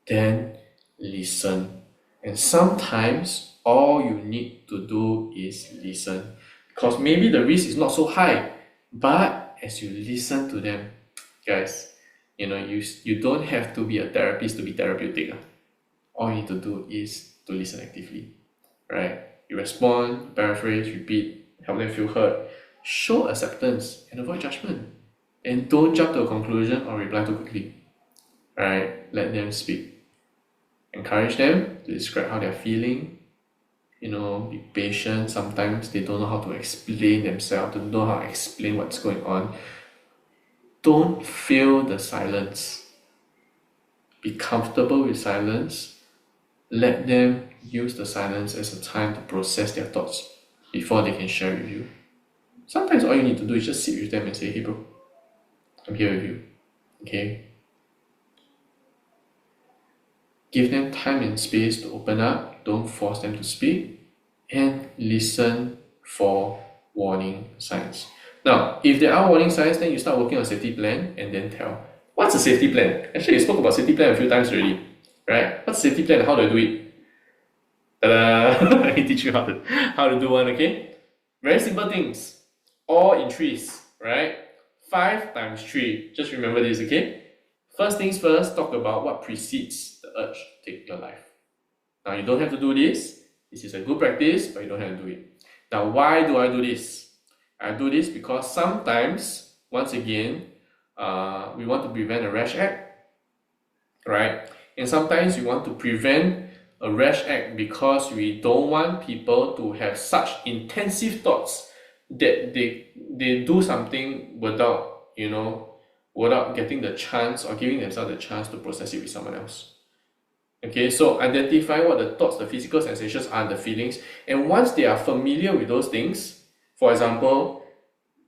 then listen. And sometimes all you need to do is listen. Because maybe the risk is not so high, but as you listen to them, guys, you don't have to be a therapist to be therapeutic. All you need to do is to listen actively, right? You respond, paraphrase, repeat, help them feel heard, show acceptance and avoid judgment, and don't jump to a conclusion or reply too quickly, right? Let them speak. Encourage them to describe how they're feeling. Be patient. Sometimes they don't know how to explain themselves, don't know how to explain what's going on. Don't fill the silence. Be comfortable with silence. Let them use the silence as a time to process their thoughts before they can share with you. Sometimes all you need to do is just sit with them and say, hey bro, I'm here with you. Okay? Give them time and space to open up. Don't force them to speak. And listen for warning signs. Now, if there are warning signs, then you start working on a safety plan and then tell. What's a safety plan? Actually, you spoke about safety plan a few times already. Right? What's a safety plan and how do I do it? Ta-da! Let me teach you how to do one, okay? Very simple things. All in threes, right? 5 times 3. Just remember this, okay? First things first, talk about what precedes the urge to take your life. Now, you don't have to do this. This is a good practice, but you don't have to do it. Now, why do I do this? I do this because sometimes, once again, we want to prevent a rash act, right? And sometimes we want to prevent a rash act because we don't want people to have such intensive thoughts that they do something without getting the chance or giving themselves the chance to process it with someone else. Okay, so identify what the thoughts, the physical sensations are, the feelings, and once they are familiar with those things, for example,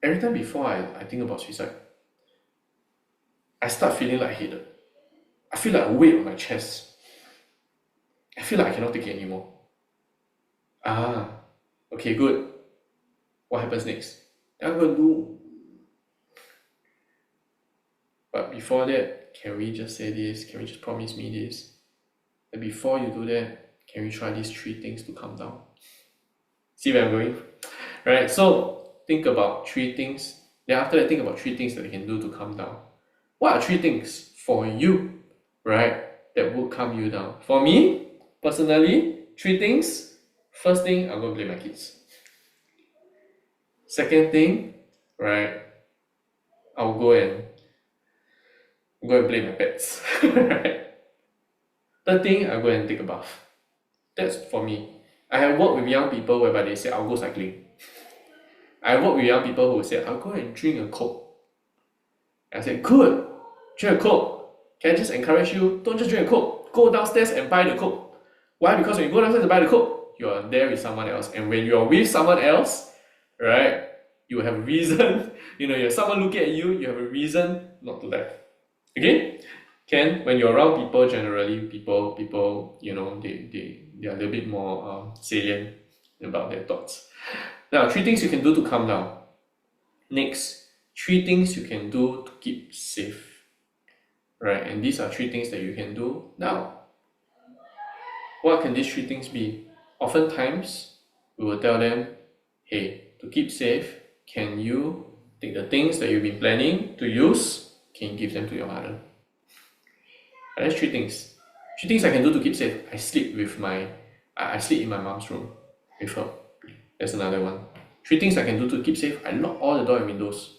every time before I think about suicide, I start feeling lightheaded. I feel like a weight on my chest. I feel like I cannot take it anymore. Okay, good. What happens next? I'm going to do. But before that, can we just say this? Can we just promise me this? And before you do that, can we try these 3 things to calm down? See where I'm going? Right, so think about 3 things. Then after that, think about 3 things that you can do to calm down. What are 3 things for you, right, that would calm you down? For me, personally, 3 things. First thing, I'm going to blame my kids. Second thing, right, I'll go and blame my pets. Right? Third thing, I'll go and take a bath. That's for me. I have worked with young people whereby they say, I'll go cycling. I work with young people who say, I'll go and drink a Coke. I said, good, drink a Coke. Can I just encourage you, don't just drink a Coke. Go downstairs and buy the Coke. Why? Because when you go downstairs to buy the Coke, you are there with someone else. And when you are with someone else, right, you have a reason, you have someone looking at you, you have a reason not to laugh. Okay? When you're around people, generally, people, they are a little bit more salient about their thoughts. Now, 3 things you can do to calm down. Next, 3 things you can do to keep safe. Right? And these are 3 things that you can do now. What can these 3 things be? Oftentimes, we will tell them, hey, to keep safe, can you take the things that you've been planning to use, can you give them to your mother? And that's 3 things. 3 things I can do to keep safe. I sleep in my mom's room with her. That's another one. 3 things I can do to keep safe. I lock all the door and windows.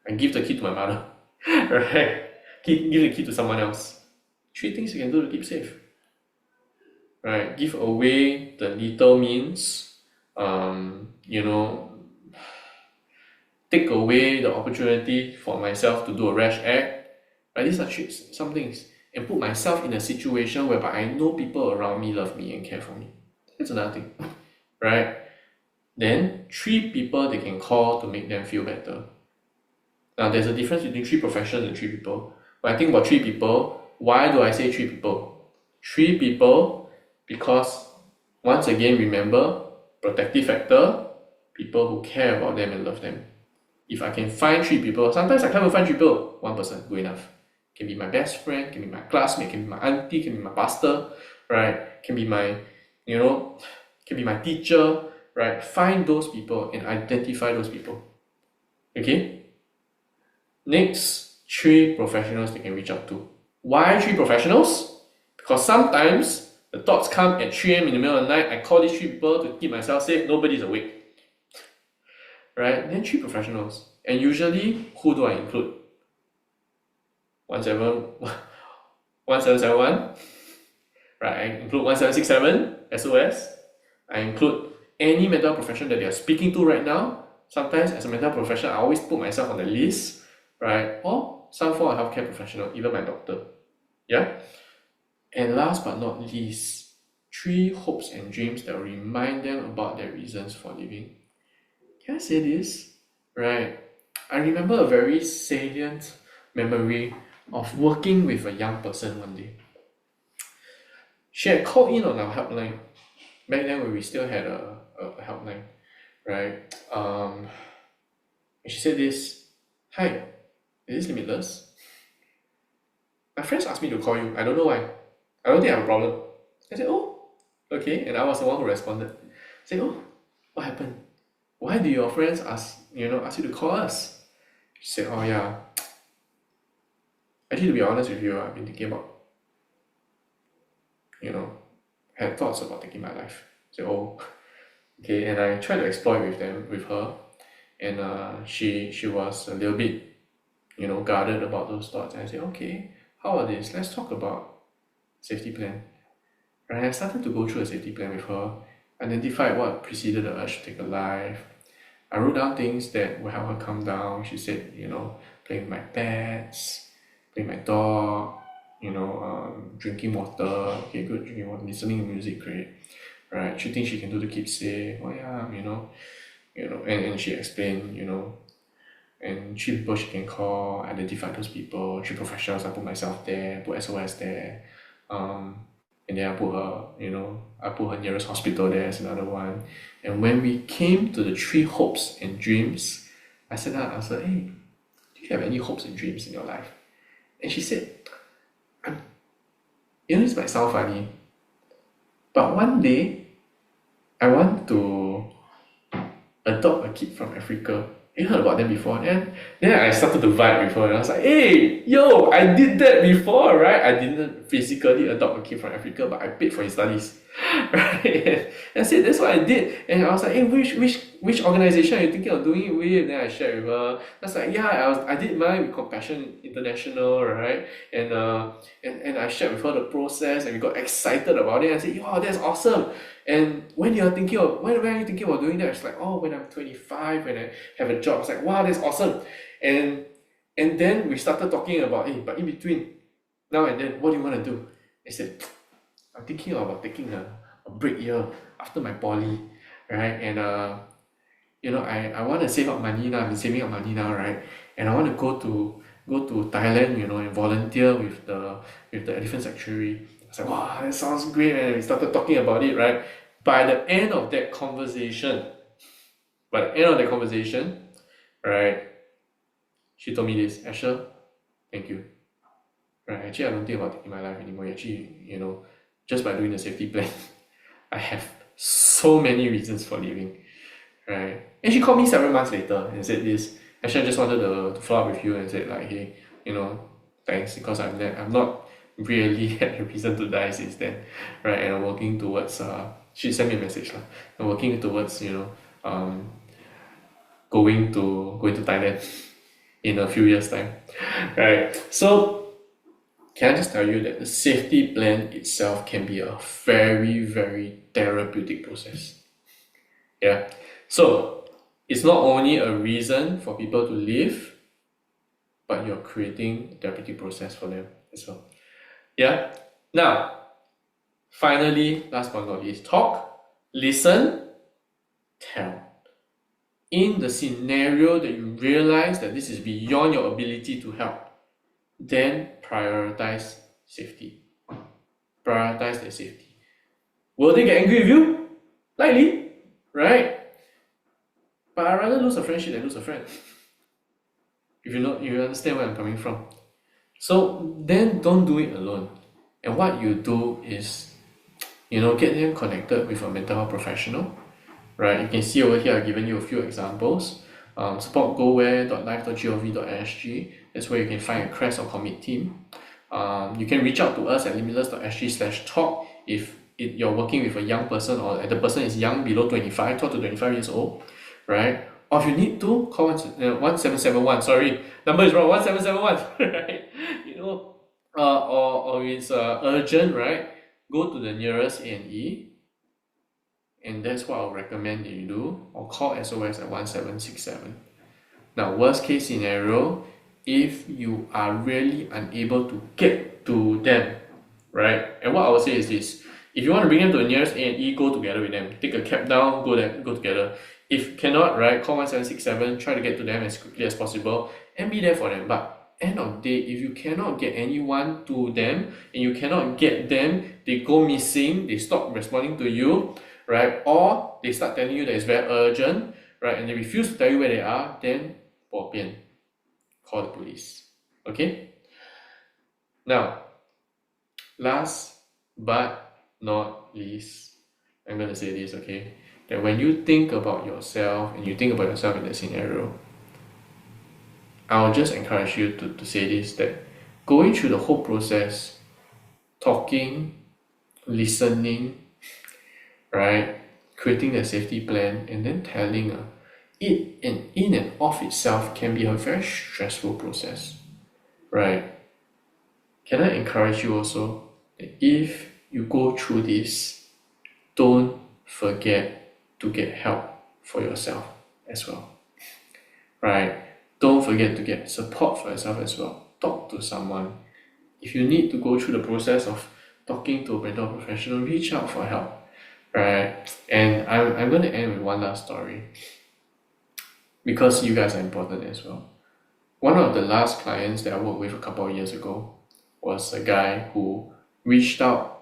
I give the key to my mother. Right? Give the key to someone else. 3 things you can do to keep safe. Right? Give away the little means. Take away the opportunity for myself to do a rash act. Right? These are some things. And put myself in a situation whereby I know people around me love me and care for me. That's another thing. Right? Then 3 people they can call to make them feel better. Now there's a difference between 3 professions and 3 people. When I think about 3 people, why do I say 3 people? 3 people because, once again, remember, protective factor, people who care about them and love them. If I can find 3 people, sometimes I can't even find 3 people, 1 person, good enough. Can be my best friend, can be my classmate, can be my auntie, can be my pastor, right? Can be my, can be my teacher, right? Find those people and identify those people. Okay? Next, 3 professionals they can reach out to. Why 3 professionals? Because sometimes the thoughts come at 3 a.m. in the middle of the night. I call these 3 people to keep myself safe. Nobody's awake. Right? Then 3 professionals. And usually, who do I include? 1771, right? I include 1767 SOS. I include any mental profession that they are speaking to right now. Sometimes as a mental professional, I always put myself on the list, right? Or some form of healthcare professional, even my doctor. Yeah? And last but not least, 3 hopes and dreams that will remind them about their reasons for living. Can I say this? Right. I remember a very salient memory of working with a young person one day. She had called in on our helpline. Back then when we still had a helpline, right? And she said this, "Hi, is this Limitless? My friends asked me to call you. I don't know why. I don't think I have a problem." I said, "Oh, okay." And I was the one who responded. I said, "Oh, what happened? Why do your friends ask you to call us?" She said, "Oh yeah. Actually, to be honest with you, I've been thinking about, had thoughts about taking my life." I said, "Oh, okay." And I tried to explore it with her, and she was a little bit, guarded about those thoughts. And I said, "Okay, how about this? Let's talk about safety plan." Right? I started to go through a safety plan with her, identified what preceded the urge to take a life. I wrote down things that will help her calm down. She said, playing with my pets, playing with my dog, drinking water. Okay, good, drinking water, listening to music, great. Right? She thinks she can do to keep safe. Oh yeah, and she explained, and 3 people she can call, identify those people, 3 professionals. I put myself there, put SOS there, and then I put her nearest hospital there as another one. And when we came to the 3 hopes and dreams, I said, "Hey, do you have any hopes and dreams in your life?" And she said, "This might sound funny, but one day I want to adopt a kid from Africa." You heard about them before? And then I started to vibe with her, and I was like, "Hey, yo, I did that before, right? I didn't physically adopt a kid from Africa, but I paid for his studies." Right? And I said, "That's what I did." And I was like, "Hey, which organization are you thinking of doing it with?" And then I shared with her. I was like, "Yeah, I did mine with Compassion International, right?" And I shared with her the process, and we got excited about it. I said, "Yo, that's awesome. And when are you thinking about doing that?" She's like, "Oh, when I'm 25, when I have a job." I was like, "Wow, that's awesome." And then we started talking about, "Hey, but in between, now and then, what do you want to do?" I said, "I'm thinking about taking a break year after my poly, right? And I want to save up money now. I've been saving up money now, right? And I want to go to Thailand, and volunteer with the elephant sanctuary." I was like, "Wow, that sounds great, man." We started talking about it, right? By the end of that conversation, right, she told me this, "Asher, thank you. Right, actually, I don't think about taking my life anymore. Actually, just by doing the safety plan, I have so many reasons for living." Right. And she called me several months later and said this. Actually, I just wanted to follow up with you and said like, "Hey, thanks, because I've not really had a reason to die since then, right? And I'm working towards she sent me a message lah. I'm working towards going to Thailand in a few years time, right? So can I just tell you that the safety plan itself can be a very, very therapeutic process. Yeah. So it's not only a reason for people to live, but you're creating a therapeutic process for them as well. Yeah. Now, finally, last but not least, talk, listen, tell. In the scenario that you realize that this is beyond your ability to help, then prioritize safety. Prioritize their safety. Will they get angry with you? Likely, right? But I'd rather lose a friendship than lose a friend. If you understand where I'm coming from. So then don't do it alone. And what you do is, get them connected with a mental health professional. Right? You can see over here I've given you a few examples. Support goware.life.gov.sg. That's where you can find a CREST or commit team. You can reach out to us at limitless.sg/talk if you're working with a young person or the person is young, below 25, 12 to 25 years old, right? Or if you need to, call 1771. Sorry, number is wrong, 1771, right? Or it's urgent, right? go to the nearest A&E, and that's what I'll recommend that you do, or call SOS at 1767. Now, worst case scenario, if you are really unable to get to them, right? And what I would say is this: if you want to bring them to the nearest A&E, go together with them. Take a cab down, go there, go together. If cannot, right, call 1767. Try to get to them as quickly as possible and be there for them. But end of the day, if you cannot get anyone to them and you cannot get them, they go missing, they stop responding to you, right? Or they start telling you that it's very urgent, right? And they refuse to tell you where they are, then call the police. Okay? Now, last but not least, I'm going to say this, okay? That when you think about yourself and you think about yourself in that scenario, I'll just encourage you to say this, that going through the whole process, talking, listening, right, creating a safety plan, and then telling it in and of itself can be a very stressful process, right? Can I encourage you also that if you go through this, don't forget to get help for yourself as well, right? Don't forget to get support for yourself as well. Talk to someone. If you need to go through the process of talking to a mental professional, reach out for help, right? And I'm going to end with one last story because you guys are important as well. One of the last clients that I worked with a couple of years ago was a guy who reached out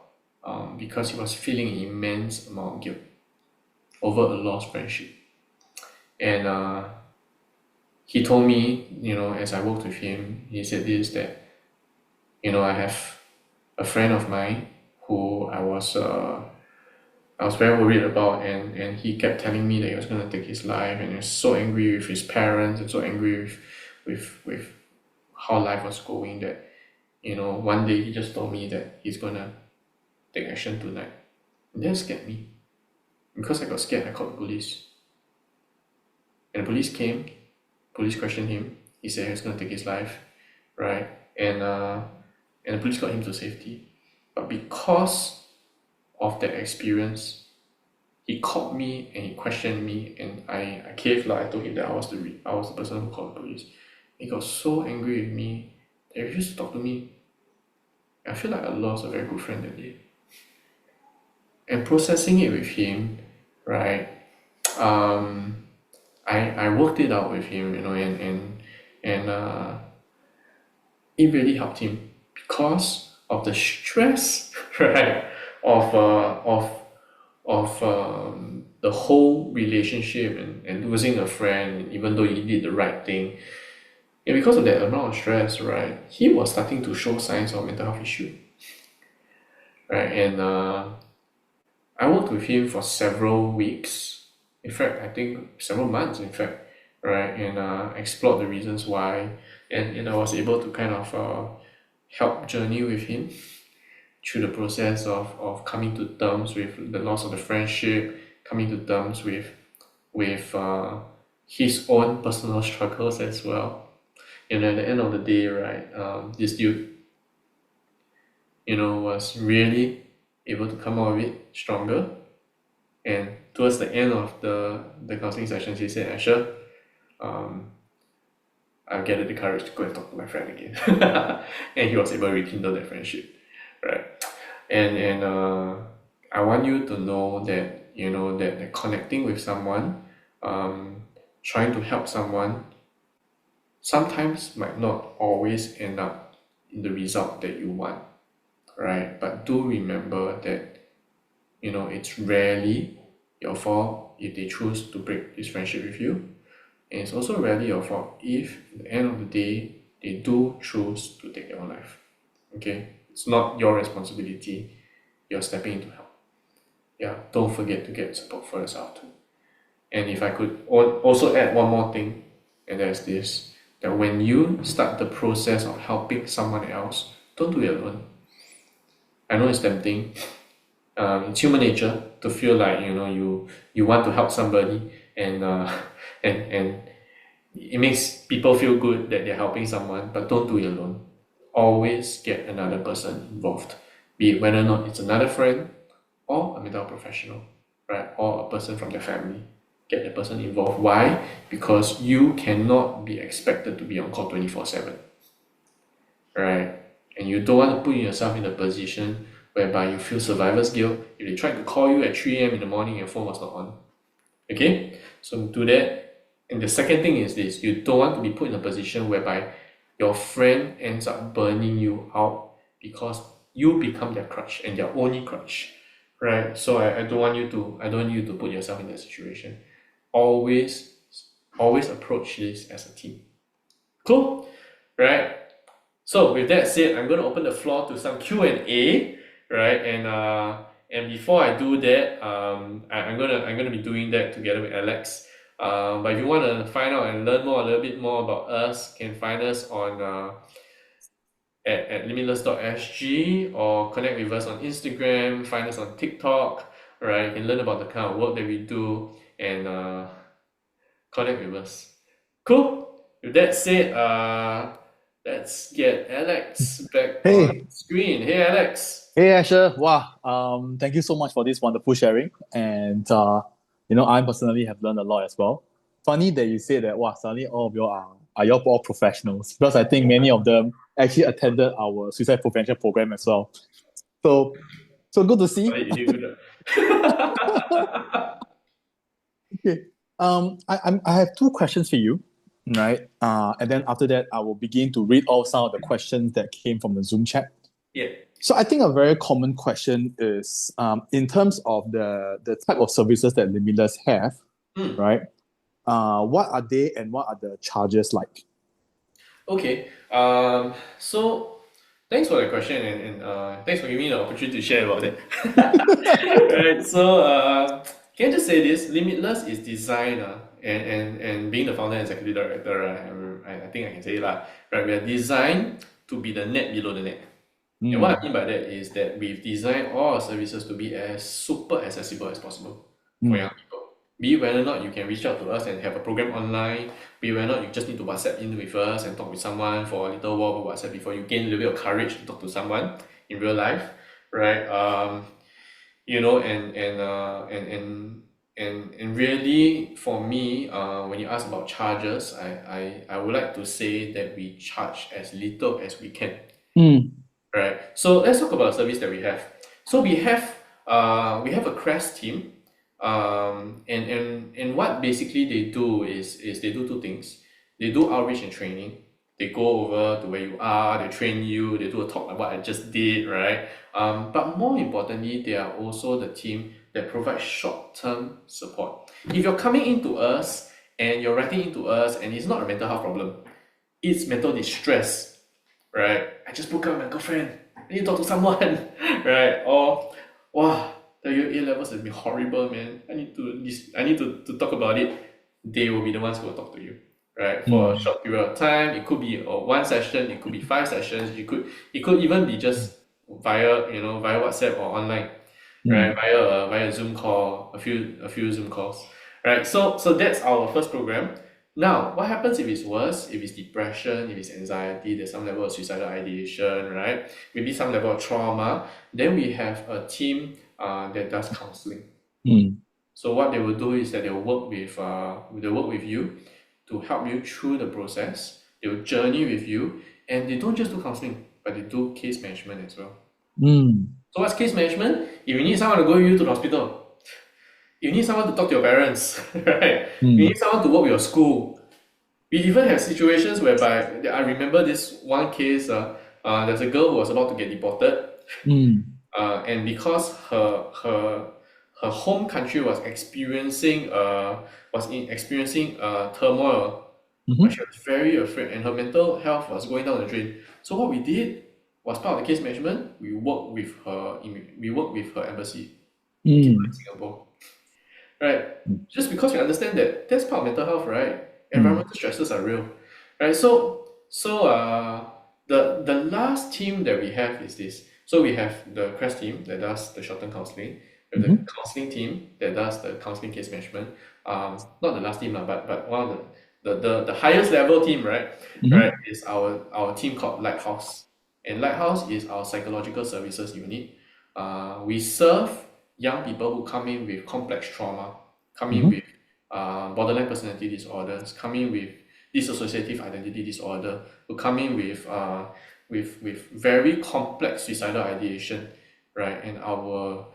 because he was feeling an immense amount of guilt over a lost friendship. And he told me, as I worked with him, he said this, that, I have a friend of mine who I was very worried about, and he kept telling me that he was going to take his life, and he was so angry with his parents and so angry with how life was going that, one day he just told me that he's going to take action tonight. And that scared me. Because I got scared, I called the police. And the police came, police questioned him, he said he was going to take his life, right? And the police got him to safety. But because of that experience, he called me and he questioned me, and I caved. I told him that I was the person who called the police. He got so angry with me that he refused to talk to me. I feel like I lost a very good friend that day. And processing it with him, right? I worked it out with him, and it really helped him because of the stress, right? Of the whole relationship and losing a friend, even though he did the right thing. And because of that amount of stress, right, he was starting to show signs of mental health issue, right? And I worked with him for several weeks, in fact, I think several months, in fact, right? And explored the reasons why, and I was able to kind of help journey with him through the process of coming to terms with the loss of the friendship, coming to terms with his own personal struggles as well. And at the end of the day, right, this dude, was really able to come out of it stronger. And towards the end of the counseling sessions, he said, Asher, I've gathered the courage to go and talk to my friend again. And he was able to rekindle that friendship, right? And I want you to know that, that connecting with someone, trying to help someone, sometimes might not always end up in the result that you want, right? But do remember that, it's rarely your fault if they choose to break this friendship with you. And it's also rarely your fault if, at the end of the day, they do choose to take their own life. Okay? It's not your responsibility. You're stepping in to help. Yeah, don't forget to get support for yourself too. And if I could also add one more thing, and that's this, that when you start the process of helping someone else, don't do it alone. I know it's tempting. It's human nature to feel like you want to help somebody, and it makes people feel good that they're helping someone, but don't do it alone. Always get another person involved. be it whether or not it's another friend or a mental health professional, right? Or a person from their family. Get the person involved. Why? Because you cannot be expected to be on call 24/7, right? And you don't want to put yourself in a position whereby you feel survivor's guilt if they tried to call you at 3 a.m. in the morning and your phone was not on. Okay? So do that. And the second thing is this, you don't want to be put in a position whereby your friend ends up burning you out because you become their crutch and their only crutch. Right? So I don't want you to put yourself in that situation. Always always approach this as a team. Cool? Right? So with that said, I'm going to open the floor to some Q&A, right? And before I do that, I'm gonna be doing that together with Alex. But if you want to find out and learn more a little bit more about us, you can find us on at limitless.sg or connect with us on Instagram, find us on TikTok, right? You can learn about the kind of work that we do and connect with us. Cool. With that said, let's get Alex back on Hey, screen. Hey, Alex. hey, Asher. Wow. Thank you so much for this wonderful sharing. And I personally have learned a lot as well. Funny that you say that. Wow, suddenly all of you are you all professionals because I think many of them actually attended our suicide prevention program as well. So, so good to Oh, see. you did good. Okay. I have two questions for you, right? And then after that, I will begin to read all some of the questions that came from the Zoom chat. Yeah. So I think a very common question is in terms of the type of services that Limitless have, Hmm. right? What are they and what are the charges like? Okay. So thanks for the question and thanks for giving me the opportunity to share about it. Right. So can I just say this? Limitless is designed and being the founder and executive director, right, I think I can say it lah. Right. We are designed to be the net below the net. And what I Mm, mean by that is that we've designed all our services to be as super accessible as possible for young mm, people. Be it whether or not you can reach out to us and have a program online, be it whether or not you just need to WhatsApp in with us and talk with someone for a little while over WhatsApp before you gain a little bit of courage to talk to someone in real life, right? You know, and really for me, when you ask about charges, I would like to say that we charge as little as we can. mm, Right. So let's talk about the service that we have. So we have a CREST team, and what basically they do is they do two things. They do outreach and training. They go over to where you are, they train you, they do a talk like what I just did, right? But more importantly, they are also the team that provides short-term support. If you're coming into us and you're writing into us and it's not a mental health problem, it's mental distress, right? I just broke up with my girlfriend. I need to talk to someone, right? Or, wow, the year A levels has been horrible, man. I need to talk about it. They will be the ones who will talk to you, right? For a mm, short period of time. It could be one session. It could be 5 sessions. It could even be just via WhatsApp or online, right? mm, Via Zoom call, a few Zoom calls, right? So that's our first program. Now, what happens if it's worse? If it's depression, if it's anxiety, there's some level of suicidal ideation, right? Maybe some level of trauma. Then we have a team that does counseling. mm, So what they will do is that they'll work with you to help you through the process. They will journey with you, and they don't just do counseling, but they do case management as well. mm, So what's case management? If you need someone to go with you to the hospital, you need someone to talk to your parents, right? You need mm, someone to work with your school. We even have situations whereby I remember this one case. There's a girl who was about to get deported, mm, and because her home country was experiencing turmoil, mhm, she was very afraid, and her mental health was going down the drain. So what we did was part of the case management. We worked with her embassy in mm, Singapore, right? Just because we understand that that's part of mental health, right? mm, Environmental stresses are real, right? So the last team that we have is this. So we have the CREST team that does the short-term counseling. We have the mhm, counseling team that does the counseling case management. Not the last team lah, but one of the highest level team, right? Right, mhm, is our team called Lighthouse, And Lighthouse is our psychological services unit. We serve young people who come in with complex trauma, come in with borderline personality disorders, come in with dissociative identity disorder, who come in with very complex suicidal ideation, right? And our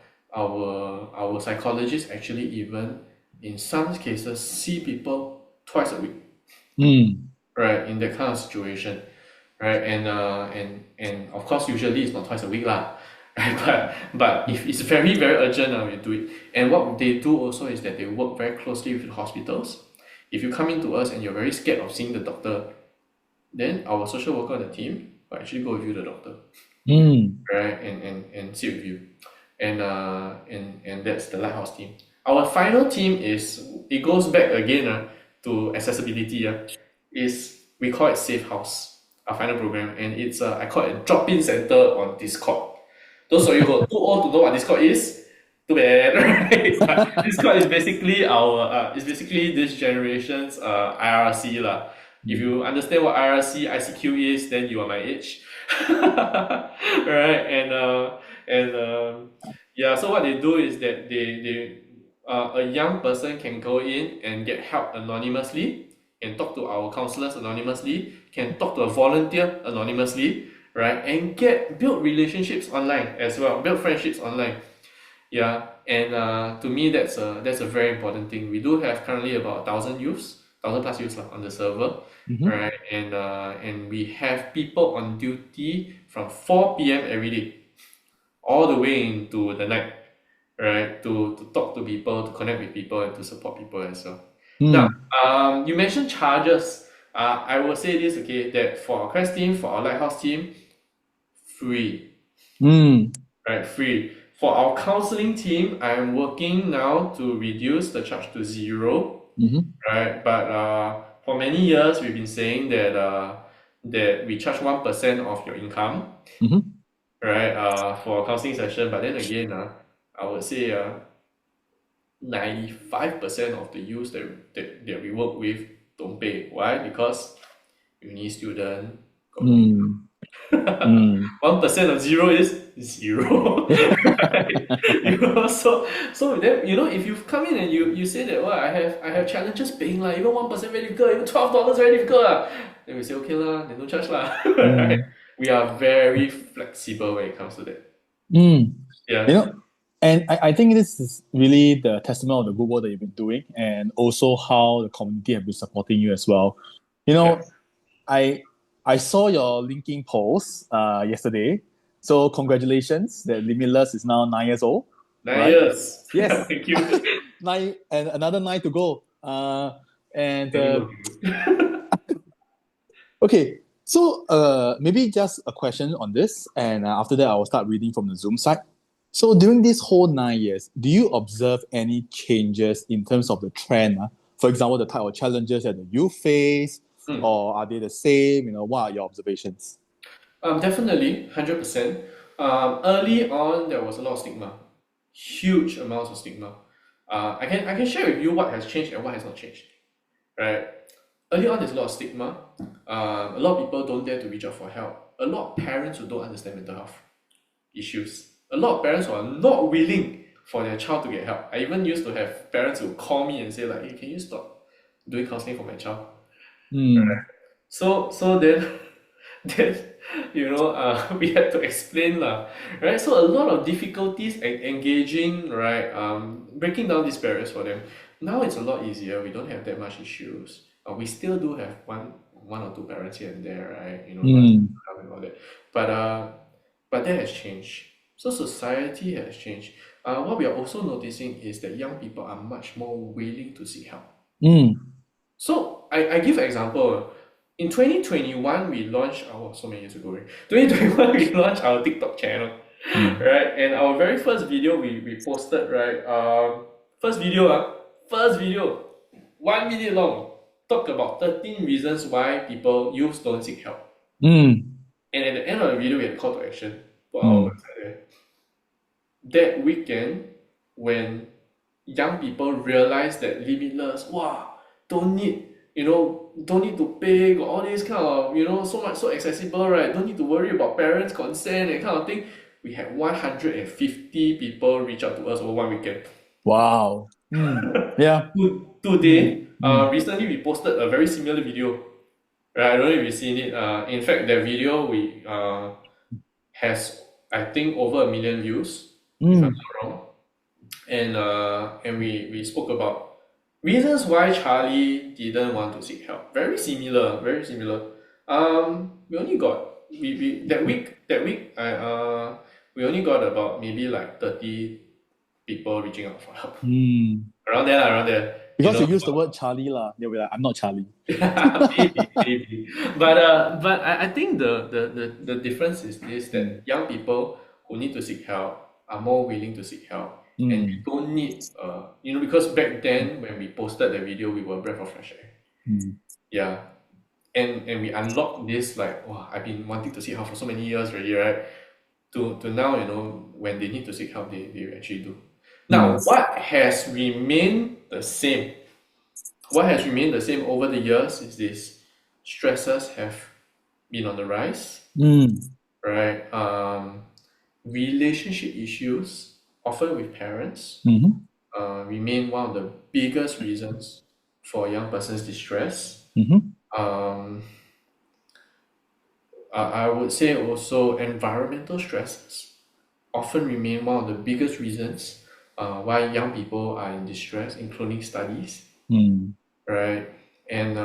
psychologists actually even in some cases see people twice a week, Mm. right? In that kind of situation, right? And of course usually it's not twice a week lah, right? But if it's very very urgent, we do it. And what they do also is that they work very closely with the hospitals. If you come in to us and you're very scared of seeing the doctor, then our social worker on the team will actually go with you to the doctor, Mm. right? And sit with you. And that's the Lighthouse team. Our final team is, it goes back again to accessibility. Is we call it Safe House, our final program, and it's I call it drop-in center on Discord. Those of you who are too old to know what Discord is, too bad, right? But Discord is basically it's basically this generation's IRC lah. If you understand what IRC, ICQ is, then you are my age, right? Yeah. So what they do is that a young person can go in and get help anonymously, can talk to our counselors anonymously, can talk to a volunteer anonymously, right? And build relationships online as well, build friendships online. Yeah, and to me that's a very important thing. We do have currently about 1,000 plus youths on the server, right? And we have people on duty from 4 p.m. every day, all the way into the night, right? To talk to people, to connect with people, and to support people as well. Now, you mentioned charges. I will say this, okay, that for our Quest team, for our Lighthouse team, free, right? Free. For our counseling team, I'm working now to reduce the charge to zero, right? But for many years, we've been saying that we charge 1% of your income, right? For a counseling session. But then again, I would say 95% of the youths that we work with don't pay. Why? Because uni student got 1% of zero is zero. Right? So then, if you've come in and you say that, well, I have challenges paying lah, even 1% very difficult, even $12 very difficult lah, then we say okay lah, then don't charge lah. Right? We are very flexible when it comes to that. Yeah. And I think this is really the testament of the good work that you've been doing, and also how the community have been supporting you as well. I saw your LinkedIn post yesterday. So congratulations that Limitless is now 9 years old. 9 years. Yes. Thank you. 9 and another 9 to go. Okay. So maybe just a question on this, and after that I will start reading from the Zoom side. So during this whole 9 years, do you observe any changes in terms of the trend? For example, the type of challenges that you face, or are they the same? What are your observations? Definitely, 100%. Early on, there was a lot of stigma, huge amounts of stigma. I can share with you what has changed and what has not changed, right? Early on, there's a lot of stigma. A lot of people don't dare to reach out for help. A lot of parents who don't understand mental health issues. A lot of parents who are not willing for their child to get help. I even used to have parents who call me and say like, hey, can you stop doing counseling for my child? Right? So then we had to explain lah, right? So a lot of difficulties engaging, right? Breaking down these barriers for them. Now it's a lot easier. We don't have that much issues. We still do have one or two parents here and there, right? And all that. But that has changed. So society has changed. What we are also noticing is that young people are much more willing to seek help. So I give an example. In 2021, we launched so many years ago, right? 2021, we launched our TikTok channel, right? And our very first video we posted, right? First video, 1 minute long, talked about 13 reasons why youths don't seek help. And at the end of the video, we had a call to action for our website there. That weekend, when young people realized that Limitless, don't need don't need to pay, got all these kind of, so much, so accessible, right? Don't need to worry about parents' consent and kind of thing. We had 150 people reach out to us over one weekend. Wow. Yeah. Today, Mm. recently we posted a very similar video. Right, I don't know if you've seen it. In fact, that video we has, I think, over 1 million views, if I'm Mm. not wrong. And we spoke about reasons why Charlie didn't want to seek help. Very similar, very similar. We only got we that week we only got about maybe like 30 people reaching out for help. Mm. Around there, around there. You Because know, you use the word Charlie lah, they'll be like, I'm not Charlie. maybe. But I think the difference is this, that young people who need to seek help are more willing to seek help. And you Mm. don't need because back then when we posted the video we were a breath of fresh air. Mm. Yeah. And we unlocked this, like, wow, I've been wanting to seek help for so many years already, right? To now, when they need to seek help, they actually do. Now, Mm. what has remained the same? What has remained the same over the years is this: stresses have been on the rise, Mm. right? Relationship issues, often with parents, Mhm. remain one of the biggest reasons for a young person's distress. Mhm. Um, I would say also environmental stresses often remain one of the biggest reasons why young people are in distress, including studies, Mm. right? And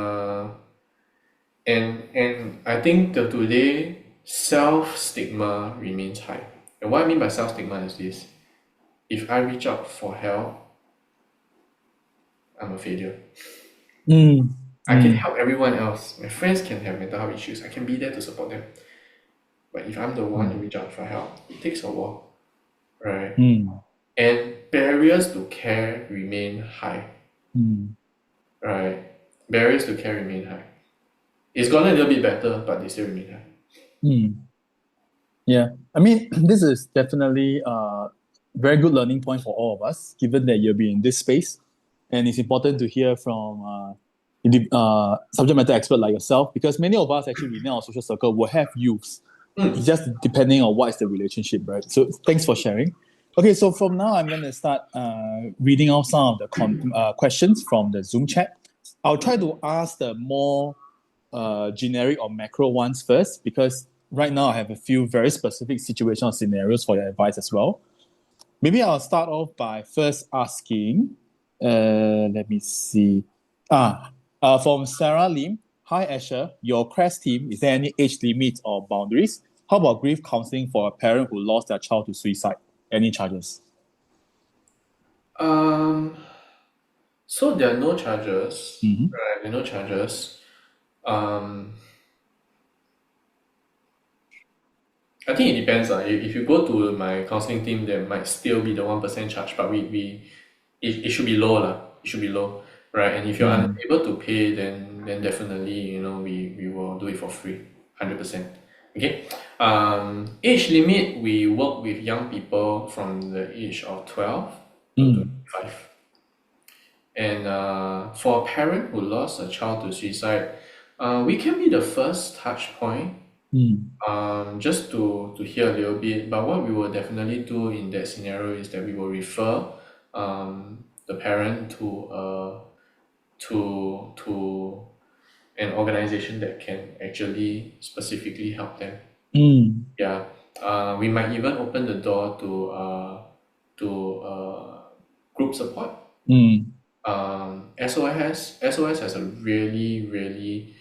I think till today, self stigma remains high. And what I mean by self stigma is this: if I reach out for help, I'm a failure. Mm. I can Mm. help everyone else. My friends can have mental health issues. I can be there to support them. But if I'm the one who Mm. reach out for help, it takes a while, right? Mm. And barriers to care remain high, Mm. right? Barriers to care remain high. It's gotten a little bit better, but they still remain high. Mm. Yeah, I mean, this is definitely a very good learning point for all of us, given that you'll be in this space. And it's important to hear from subject matter expert like yourself, because many of us actually within our social circle will have youths. It's Mm. just depending on what is the relationship, right? So thanks for sharing. Okay, so from now, I'm going to start reading out some of the questions from the Zoom chat. I'll try to ask the more generic or macro ones first, because right now I have a few very specific situational scenarios for your advice as well. Maybe I'll start off by first asking, let me see. From Sarah Lim, hi Asher, your CREST team, is there any age limit or boundaries? How about grief counseling for a parent who lost their child to suicide? Any charges? Um, so there are no charges, Mm-hmm. right? There are no charges. Um, I think it depends. If you go to my counseling team, there might still be the 1% charge, but it should be low lah. It should be low, right? And if you're Mm. unable to pay, then definitely we will do it for free, 100%. Okay. Age limit, we work with young people from the age of 12 to Mm. 25. And for a parent who lost a child to suicide, we can be the first touch point, Mm. just to hear a little bit. But what we will definitely do in that scenario is that we will refer the parent to an organization that can actually specifically help them. Mm. Yeah, we might even open the door to group support. Mm. SOS has a really, really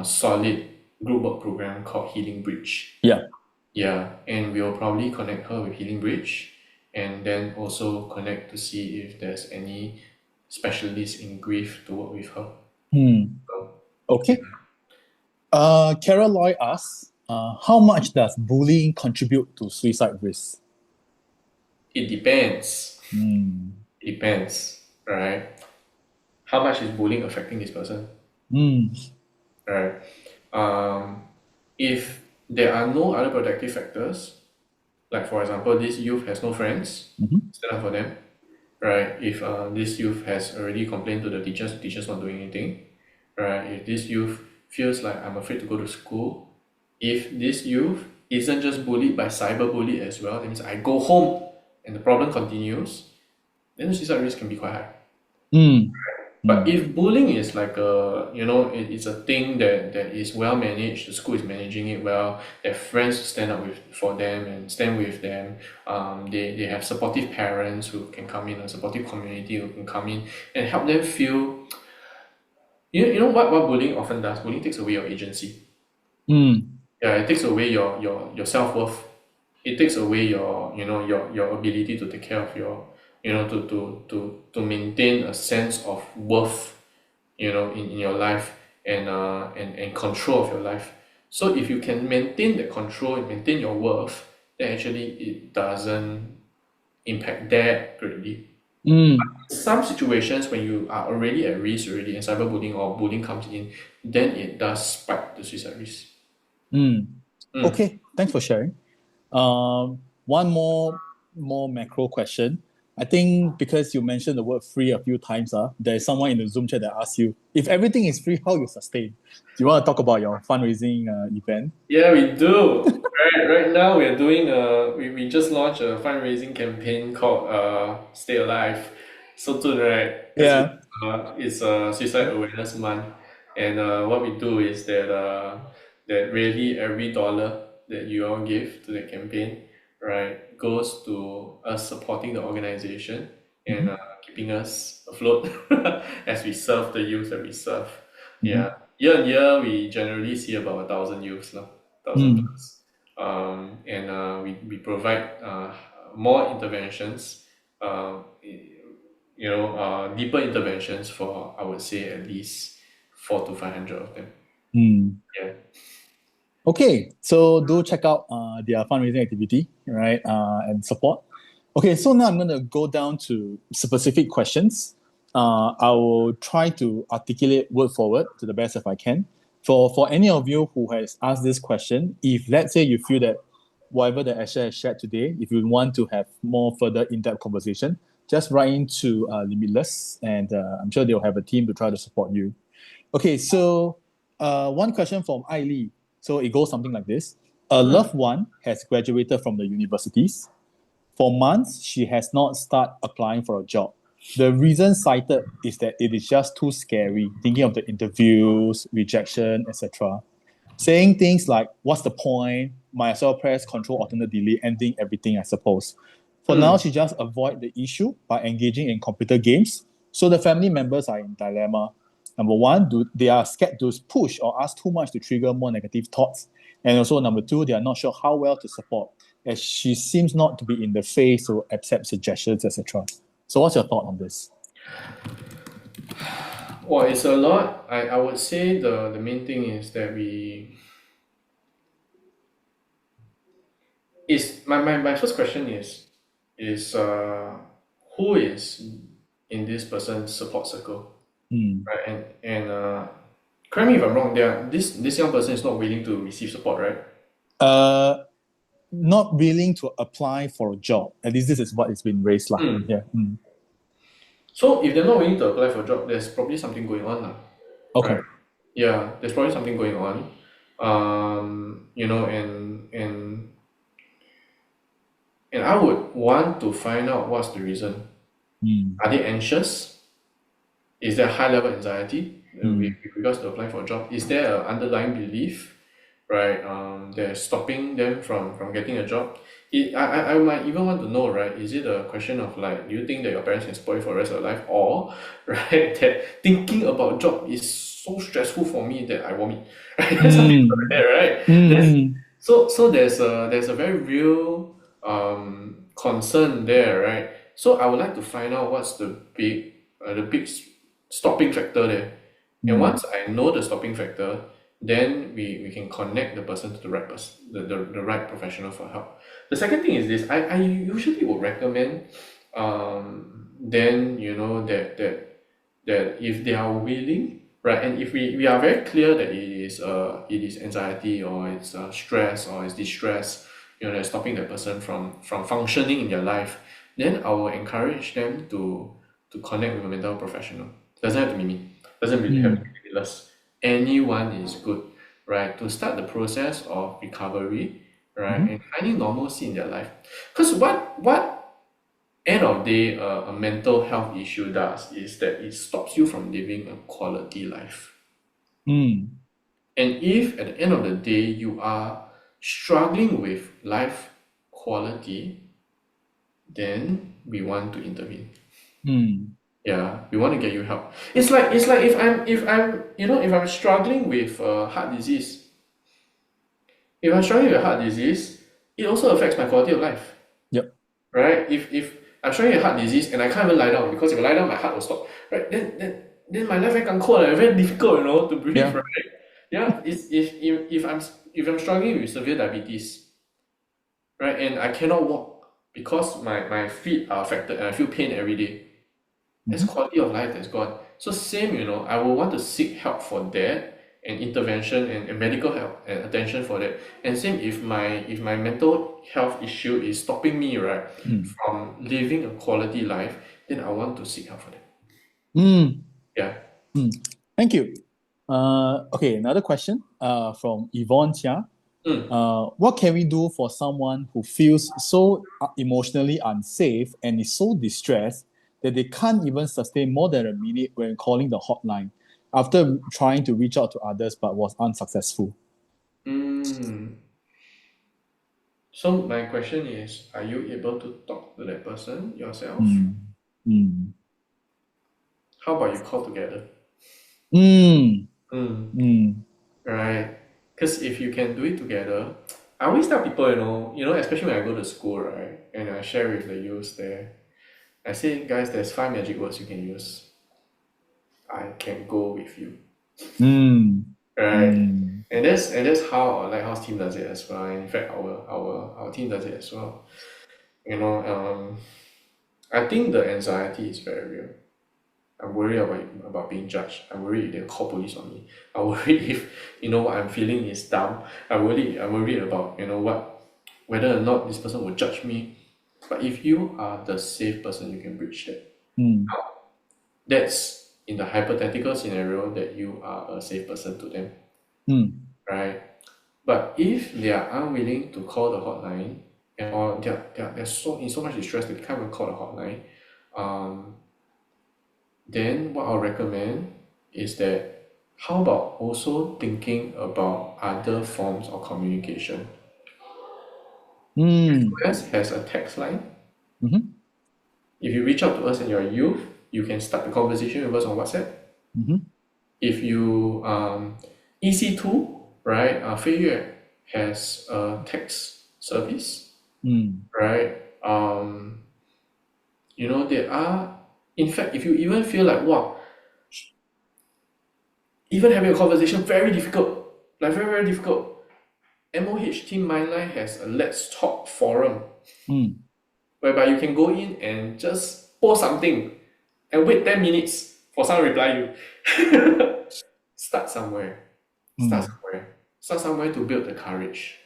solid group work program called Healing Bridge. Yeah. Yeah, and we'll probably connect her with Healing Bridge, and then also connect to see if there's any specialist in grief to work with her. Mm. So, Okay. Carol Loy asks, how much does bullying contribute to suicide risk? it depends. Mm. It depends, right? How much is bullying affecting this person, Mm. right? If there are no other protective factors, like for example, this youth has no friends, Mhm. stand up for them, right? If this youth has already complained to the teachers not doing anything, right? If this youth feels like I'm afraid to go to school, if this youth isn't just bullied by cyberbully as well, that means I go home and the problem continues, then the suicide risk can be quite high. Mm. But if bullying is like a, it's a thing that is well managed, the school is managing it well, their friends stand up for them and stand with them, they have supportive parents who can come in, a supportive community who can come in and help them feel, you know what bullying often does? Bullying takes away your agency. Mm. Yeah, it takes away your self-worth. It takes away your ability to take care of your, to maintain a sense of worth, in your life and control of your life. So if you can maintain the control and maintain your worth, then actually it doesn't impact that greatly. Mm. Some situations when you are already at risk already and cyberbullying or bullying comes in, then it does spike the suicide risk. Mm. Mm. Okay, thanks for sharing. One more macro question. I think because you mentioned the word free a few times, there's someone in the Zoom chat that asks you, if everything is free, how you sustain? Do you want to talk about your fundraising event? Yeah, we do. Right now we are doing we just launched a fundraising campaign called Stay Alive. So soon, right? Because Yeah. it's Suicide Awareness Month, and what we do is that really every dollar that you all give to the campaign, right, goes to us supporting the organization and Mhm. keeping us afloat as we serve the youth that we serve. Mhm. Yeah, year on year we generally see about 1,000 youths, lah, 1,000 Mm. plus, and we provide more interventions, deeper interventions for, I would say, at least 400 to 500 of them. Mm. Yeah. Okay, so do check out their fundraising activity, right, and support. Okay, so now I'm going to go down to specific questions. I will try to articulate word for word to the best if I can. For any of you who has asked this question, if let's say you feel that whatever that Asher has shared today, if you want to have more further in-depth conversation, just write into Limitless, and I'm sure they'll have a team to try to support you. Okay, so one question from Ai Lee. So it goes something like this. A loved one has graduated from the universities. For months, she has not started applying for a job. The reason cited is that it is just too scary, thinking of the interviews, rejection, etc. Saying things like, what's the point? Might as well press Control Alternate Delete, ending everything, I suppose. For now, she just avoid the issue by engaging in computer games. So the family members are in dilemma. Number one, they are scared to push or ask too much to trigger more negative thoughts. And also, number two, they are not sure how well to support, as she seems not to be in the phase to accept suggestions, etc. So, what's your thought on this? Well, it's a lot. I would say the main thing is that my first question is who is in this person's support circle, Mm. right? And correct me if I'm wrong. This young person is not willing to receive support, right? Not willing to apply for a job. At least this is what is been raised. Yeah. Mm. So if they're not willing to apply for a job, there's probably something going on, lah. Okay. Right? Yeah, there's probably something going on. And I would want to find out what's the reason. Mm. Are they anxious? Is there high level anxiety with Mm. regards to applying for a job? Is there an underlying belief, right, that's stopping them from getting a job? I might even want to know, right, is it a question of like, do you think that your parents can support you for the rest of your life? Or, right, that thinking about job is so stressful for me that I vomit. Right? Some people like that, right? Mm. So there's a very real concern there, right? So I would like to find out what's the big stopping factor there. And once I know the stopping factor, then we can connect the person to the right person, the right professional for help. The second thing is this: I usually would recommend then that if they are willing, right, and if we are very clear that it is anxiety or it's stress or it's distress, that's stopping that person from functioning in their life, then I will encourage them to connect with a mental health professional. Doesn't have to be me. Doesn't really have to be ridiculous. Anyone is good, right? To start the process of recovery, right, Mhm. and finding normalcy in their life. Because what end of day a mental health issue does is that it stops you from living a quality life. Mm. And if at the end of the day you are struggling with life quality, then we want to intervene. Mm. Yeah, we want to get you help. It's like if I'm if I'm struggling with heart disease, if I'm struggling with heart disease, it also affects my quality of life, Yep. right? If I'm struggling with heart disease and I can't even lie down because if I lie down my heart will stop, right? Then my life very 艰苦, very difficult, to breathe, Yeah. right? Yeah, it's if I'm struggling with severe diabetes, right, and I cannot walk because my feet are affected and I feel pain every day. That's Mhm. quality of life that's gone. So same, I will want to seek help for that and intervention and medical help and attention for that. And same if my mental health issue is stopping me, right, Mm. from living a quality life, then I want to seek help for that. Mm. Yeah. Mm. Thank you. Okay, another question from Yvonne Chia. Mm. What can we do for someone who feels so emotionally unsafe and is so distressed that they can't even sustain more than a minute when calling the hotline after trying to reach out to others but was unsuccessful? Mm. So my question is, are you able to talk to that person yourself? Mm. Mm. How about you call together? Mm. Mm. Mm. Right. Because if you can do it together, I always tell people, especially when I go to school, right, and I share with the youth there, I say, guys, there's 5 magic words you can use. I can go with you, Mm. right? Mm. And that's how our Lighthouse team does it as well. In fact, our team does it as well. You know, I think the anxiety is very real. I'm worried about being judged. I'm worried they'll call police on me. I'm worried if what I'm feeling is dumb. I'm worried about whether or not this person will judge me. But if you are the safe person, you can bridge that. Mm. That's in the hypothetical scenario that you are a safe person to them, Mm. right? But if they are unwilling to call the hotline or they're so in so much distress they can't even call the hotline, um, then what I'll recommend is that how about also thinking about other forms of communication? Mm. US has a text line. Mhm. If you reach out to us and you're a youth, you can start the conversation with us on WhatsApp. Mhm. If you EC2, right, Fei Yue has a text service, Mm. right? There are, in fact, if you even feel like, wow, even having a conversation very difficult, like very, very difficult, MOH Team Mindline has a Let's Talk forum Mm. whereby you can go in and just post something and wait 10 minutes for someone to reply you. Start somewhere. Start Mm. somewhere. Start somewhere to build the courage.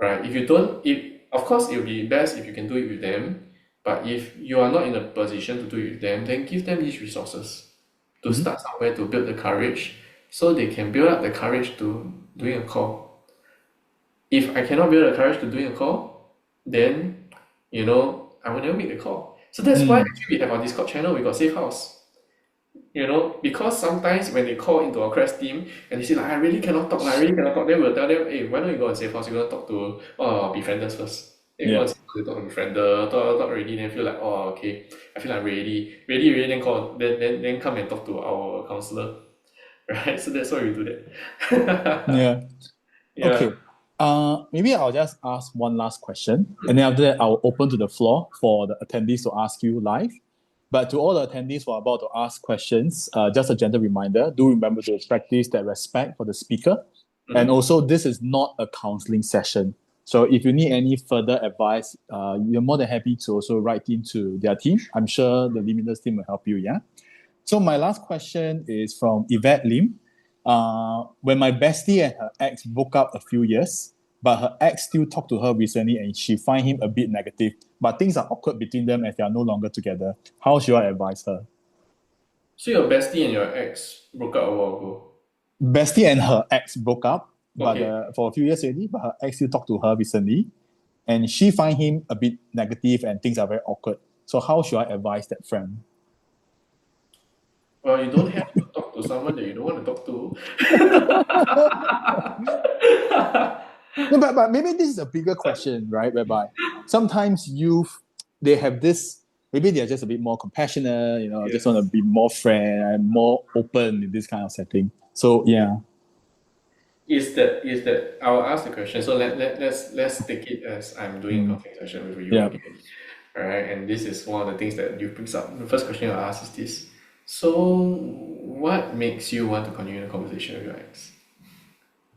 Right? If you don't, if of course it will be best if you can do it with them, but if you are not in a position to do it with them, then give them these resources to Mhm. start somewhere to build the courage so they can build up the courage to doing a call. If I cannot build the courage to doing a call, then I will never make the call. So that's why Mm. actually we have our Discord channel, we got Safe House. Because sometimes when they call into our crash team and they say like I really cannot talk, like, I really cannot talk, then we'll tell them, hey, why don't you go and Safe House, you're gonna talk to befrienders first. Then you go Yeah. and you talk to befriender, talk already, then feel like, oh okay, I feel like ready, then call then come and talk to our counselor. Right? So that's why we do that. Yeah. Yeah. Okay. Maybe I'll just ask one last question, and then after that, I'll open to the floor for the attendees to ask you live. But to all the attendees who are about to ask questions, just a gentle reminder: do remember to practice that respect for the speaker, and Mhm. also this is not a counseling session. So if you need any further advice, you're more than happy to also write into their team. I'm sure the Limitless team will help you. Yeah. So my last question is from Yvette Lim. When my bestie and her ex broke up a few years, but her ex still talked to her recently and she find him a bit negative, but things are awkward between them as they are no longer together. How should I advise her? So your bestie and your ex broke up a while ago. Bestie and her ex broke up, but Okay. for a few years already. But her ex still talked to her recently, and she find him a bit negative, and things are very awkward. So how should I advise that friend? Well, you don't have to talk to someone that you don't want to talk to. No, but maybe this is a bigger question, right? Whereby sometimes youth they have this, maybe they're just a bit more compassionate, just want to Yes. be more friend and more open in this kind of setting. So yeah. Is that I'll ask the question. So let's take it as I'm doing a Mm, counseling session with you yeah. again. Alright, and this is one of the things that you brings up. The first question I'll ask is this. So what makes you want to continue the conversation with your ex?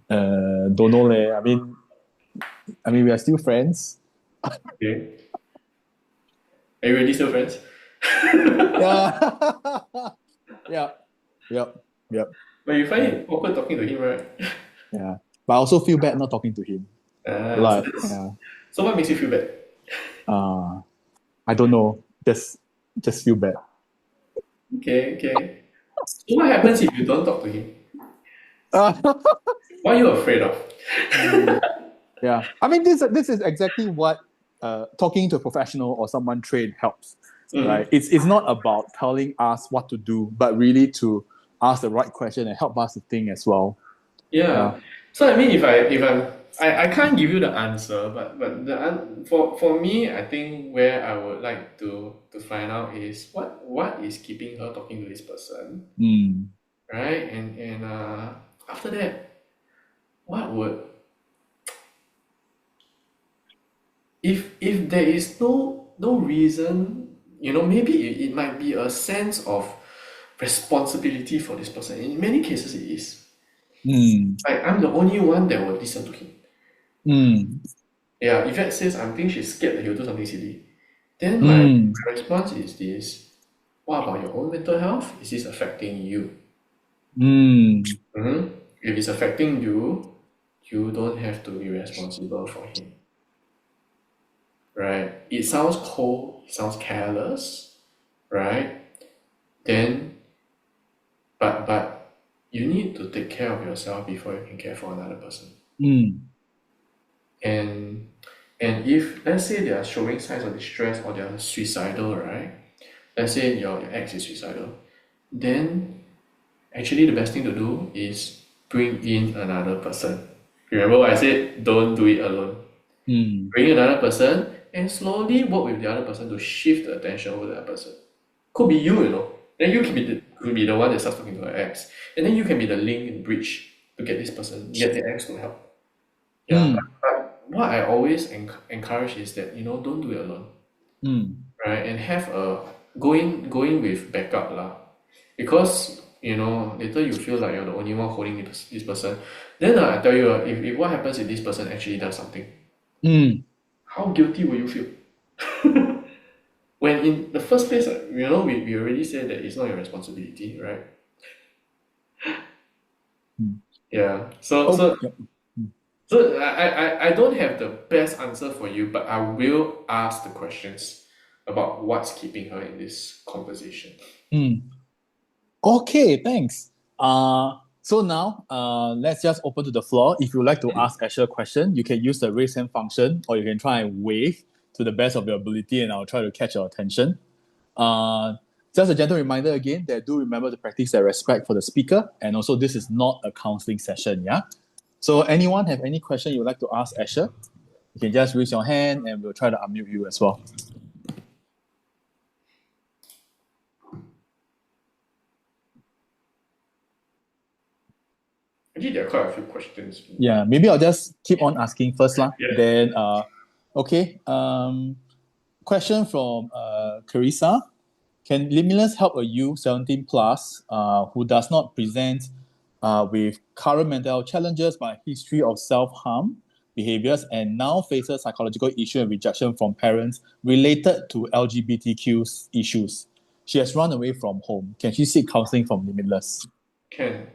Don't know leh. I mean we are still friends. Okay. Are you really still friends? Yeah. Yeah. Yep. Yep. But you find Yeah. it awkward talking to him, right? Yeah. But I also feel bad not talking to him. So Like, that's yeah. so what makes you feel bad? Uh I don't know. Just feel bad. Okay, okay. So what happens if you don't talk to him? Uh, What are you afraid of? yeah. I mean this is exactly what talking to a professional or someone trained helps. Right? Mhm. It's not about telling us what to do, but really to ask the right question and help us to think as well. Yeah. Yeah. So I mean, if I can't give you the answer, but for me, I think where I would like to find out is what is keeping her talking to this person, Mm. right? And after that, what would if there is no reason, maybe it might be a sense of responsibility for this person. In many cases, it is. Mm. I'm the only one that will listen to him. Mm. Yeah, if Yvette says, I think she's scared that he'll do something silly, then my Mm. response is this: what about your own mental health? Is this affecting you? Mm. If it's affecting you, you don't have to be responsible for him, right? It sounds cold, it sounds careless, right? Then, but you need to take care of yourself before you can care for another person. Mm. And and if let's say they are showing signs of distress or they are suicidal, right? Let's say your ex is suicidal, then actually the best thing to do is bring in another person. Remember what I said? Don't do it alone. Mm. Bring another person and slowly work with the other person to shift the attention over that person. Could be you. Then you could be the one that starts talking to her ex. And then you can be the link and bridge to get this person, get the ex to help. Yeah. Mm. But what I always encourage is that, don't do it alone. Mm. Right? And have a going with backup lah. Because later you feel like you're the only one holding this person. Then I tell you, if what happens if this person actually does something, Mm. how guilty will you feel? When in the first place, we already said that it's not your responsibility, right? Mm. Yeah. So Oh, so yep. so I don't have the best answer for you, but I will ask the questions about what's keeping her in this conversation. Mm. Okay, thanks. So now, let's just open to the floor. If you'd like to ask Asher a question, you can use the raise hand function, or you can try and wave to the best of your ability, and I'll try to catch your attention. Uh, just a gentle reminder again that do remember to practice that respect for the speaker, and also this is not a counseling session. Yeah. So, anyone have any question you would like to ask Asher? You can just raise your hand, and we'll try to unmute you as well. Actually, there are quite a few questions. Yeah, maybe I'll just keep on asking first lah. Yeah. Then, okay. Question from Carissa. Can Limitless help a youth 17 plus who does not present with current mental challenges but history of self-harm behaviors and now faces psychological issue and rejection from parents related to LGBTQ issues? She has run away from home. Can she seek counseling from Limitless? Can.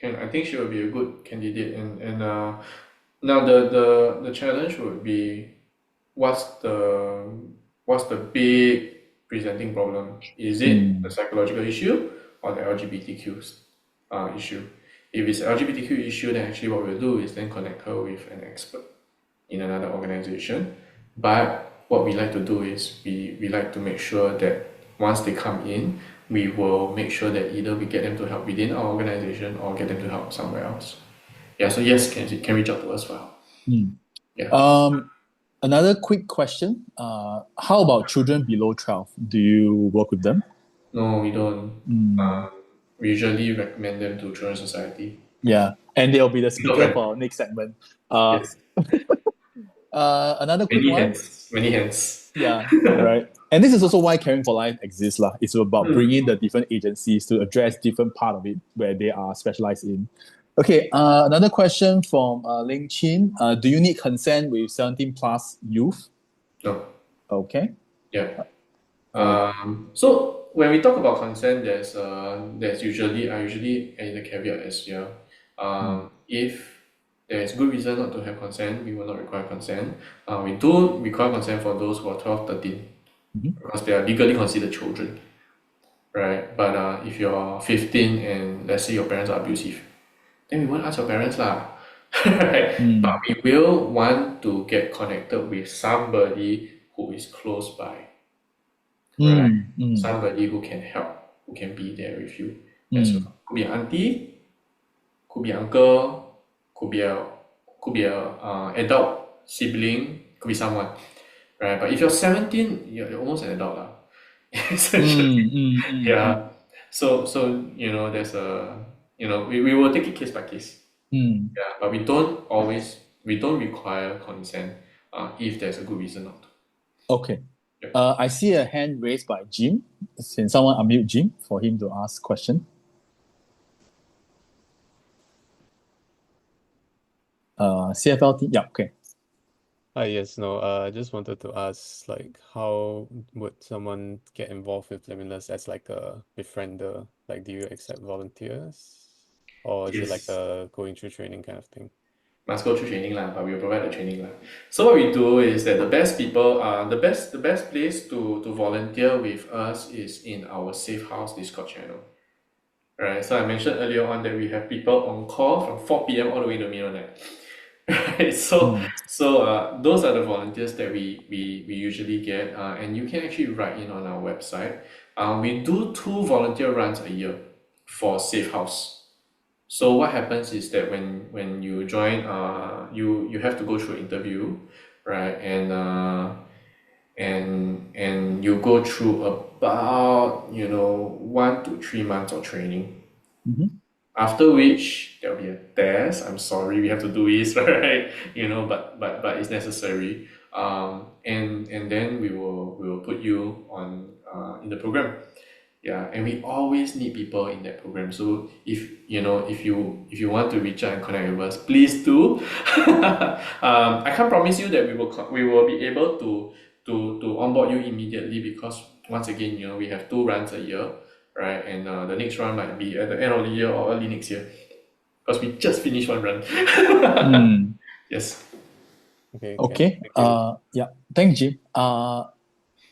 I think she will be a good candidate, and now the challenge would be what's the big presenting problem? Is it the psychological issue or the LGBTQ issue? If it's LGBTQ issue, then actually what we'll do is then connect her with an expert in another organization. But what we like to do is we like to make sure that once they come in, we will make sure that either we get them to help within our organization or get them to help somewhere else. Yeah, so yes, can reach out to us for help. Yeah. Another quick question. How about children below 12? Do you work with them? No, we don't. We usually recommend them to Children's Society. Yeah, and they'll be the speaker Okay. for our next segment. Yes. Another quick Many one. hands. Many hands. Yeah, right. And this is also why Caring for Life exists. It's about bringing the different agencies to address different part of it where they are specialized in. Okay, another question from Ling Chin. Do you need consent with 17 plus youth? No. Okay. Yeah. So when we talk about consent, there's usually I usually add a caveat as well. If there's good reason not to have consent, we will not require consent. We do require consent for those who are 12, 13, because they are legally considered children, right? But if you're 15 and let's say your parents are abusive, then we won't ask your parents lah, right? But we will want to get connected with somebody who is close by, right? Somebody who can help, who can be there with you as well. Could be an auntie, could be uncle, could be a adult sibling, could be someone, right? But if you're 17, you're almost an adult lah. Essentially. Yeah. So there's we will take it case by case. Yeah, but we don't require consent if there's a good reason not to. Okay. I see a hand raised by Jim. Can someone unmute Jim for him to ask question? CFL team. Yeah. Okay. Yes, no, I just wanted to ask, like, how would someone get involved with Limitless as like a befriender? Like, do you accept volunteers? Or is it like Yes. a going through training kind of thing? Must go through training lah, but we will provide the training lah. So what we do is that the best people the best place to volunteer with us is in our Safe House Discord channel. Right. So I mentioned earlier on that we have people on call from 4 p.m. all the way to midnight. Right. So those are the volunteers that we usually get, and you can actually write in on our website. We do 2 volunteer runs a year for Safe House. So what happens is that when you join, you have to go through an interview, right? And you go through about 1 to 3 months of training. After which there'll be a test. I'm sorry we have to do this, right? But it's necessary. And then we will put you on in the program. Yeah, and we always need people in that program. So if you want to reach out and connect with us, please do. I can't promise you that we will be able to onboard you immediately, because once again, we have 2 runs a year, right? And the next run might be at the end of the year or early next year, because we just finished 1 run. Yes. Okay. Okay. Thank you. Yeah. Thanks, Jim.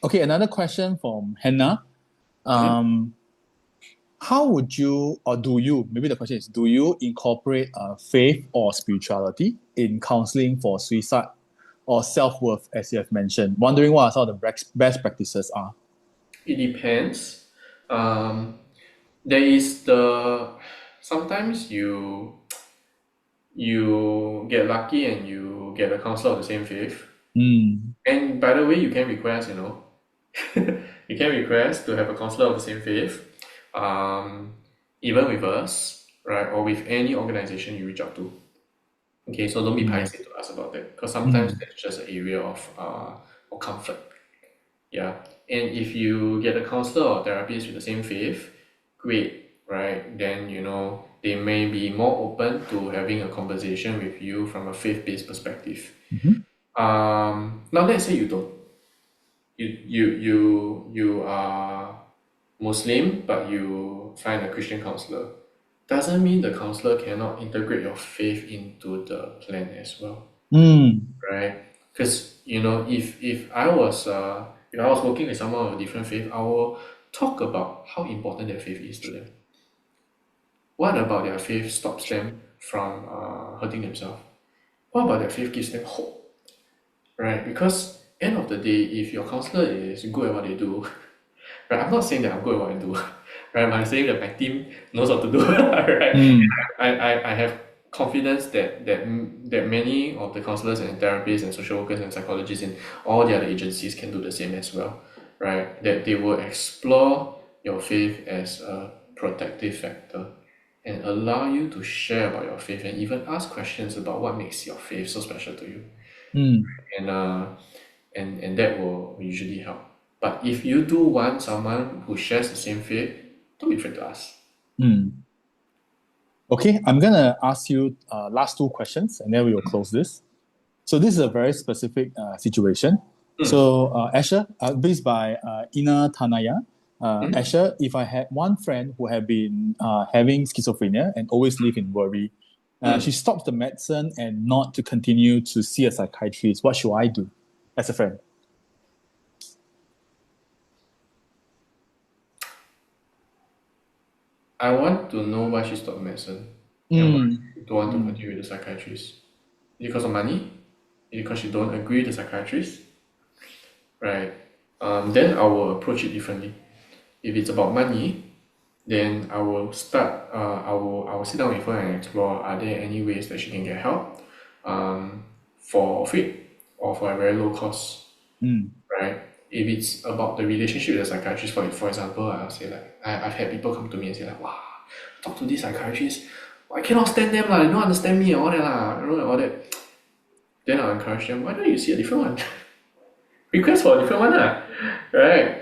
Okay. Another question from Hannah. How would you, or do you, maybe the question is, do you incorporate faith or spirituality in counseling for suicide or self-worth, as you have mentioned? Wondering what some of the best practices are. It depends. There is sometimes you get lucky and you get a counselor of the same faith. And by the way, you can request, you can request to have a counselor of the same faith, even with us, right, or with any organization you reach out to. Okay, so don't be paiseh to ask about that, because sometimes that's just an area of comfort. Yeah, and if you get a counselor or therapist with the same faith, great, right? Then they may be more open to having a conversation with you from a faith-based perspective. Now let's say you don't. You are Muslim, but you find a Christian counselor. Doesn't mean the counselor cannot integrate your faith into the plan as well, right? Because if I was If I was working with someone of a different faith, I will talk about how important their faith is to them. What about their faith stops them from hurting themselves? What about their faith gives them hope, right? Because end of the day, if your counselor is good at what they do, right? I'm not saying that I'm good at what I do, right? I'm saying that my team knows what to do, right? I have confidence that many of the counselors and therapists and social workers and psychologists in all the other agencies can do the same as well, right? That they will explore your faith as a protective factor and allow you to share about your faith and even ask questions about what makes your faith so special to you. And and that will usually help. But if you do want someone who shares the same faith, don't be afraid to ask. Okay, I'm gonna ask you last two questions, and then we will close this. So this is a very specific situation. So Asher, based by Ina Tanaya, Asher, if I had one friend who had been having schizophrenia and always live in worry, she stops the medicine and not to continue to see a psychiatrist, what should I do as a friend? I want to know why she stopped medicine and why she don't want to continue with the psychiatrist. Is it because of money? Is it because she don't agree with the psychiatrist? Right. Then I will approach it differently. If it's about money, then I will start. I will sit down with her and explore: are there any ways that she can get help, for free or for a very low cost, right? If it's about the relationship with the psychiatrist, for example, I'll say like I've had people come to me and say like, wow, talk to this psychiatrist, I cannot stand them lah, they don't understand me and all that lah, you know, and all that. Then I'll encourage them, why don't you see a different one? Request for a different one lah, right?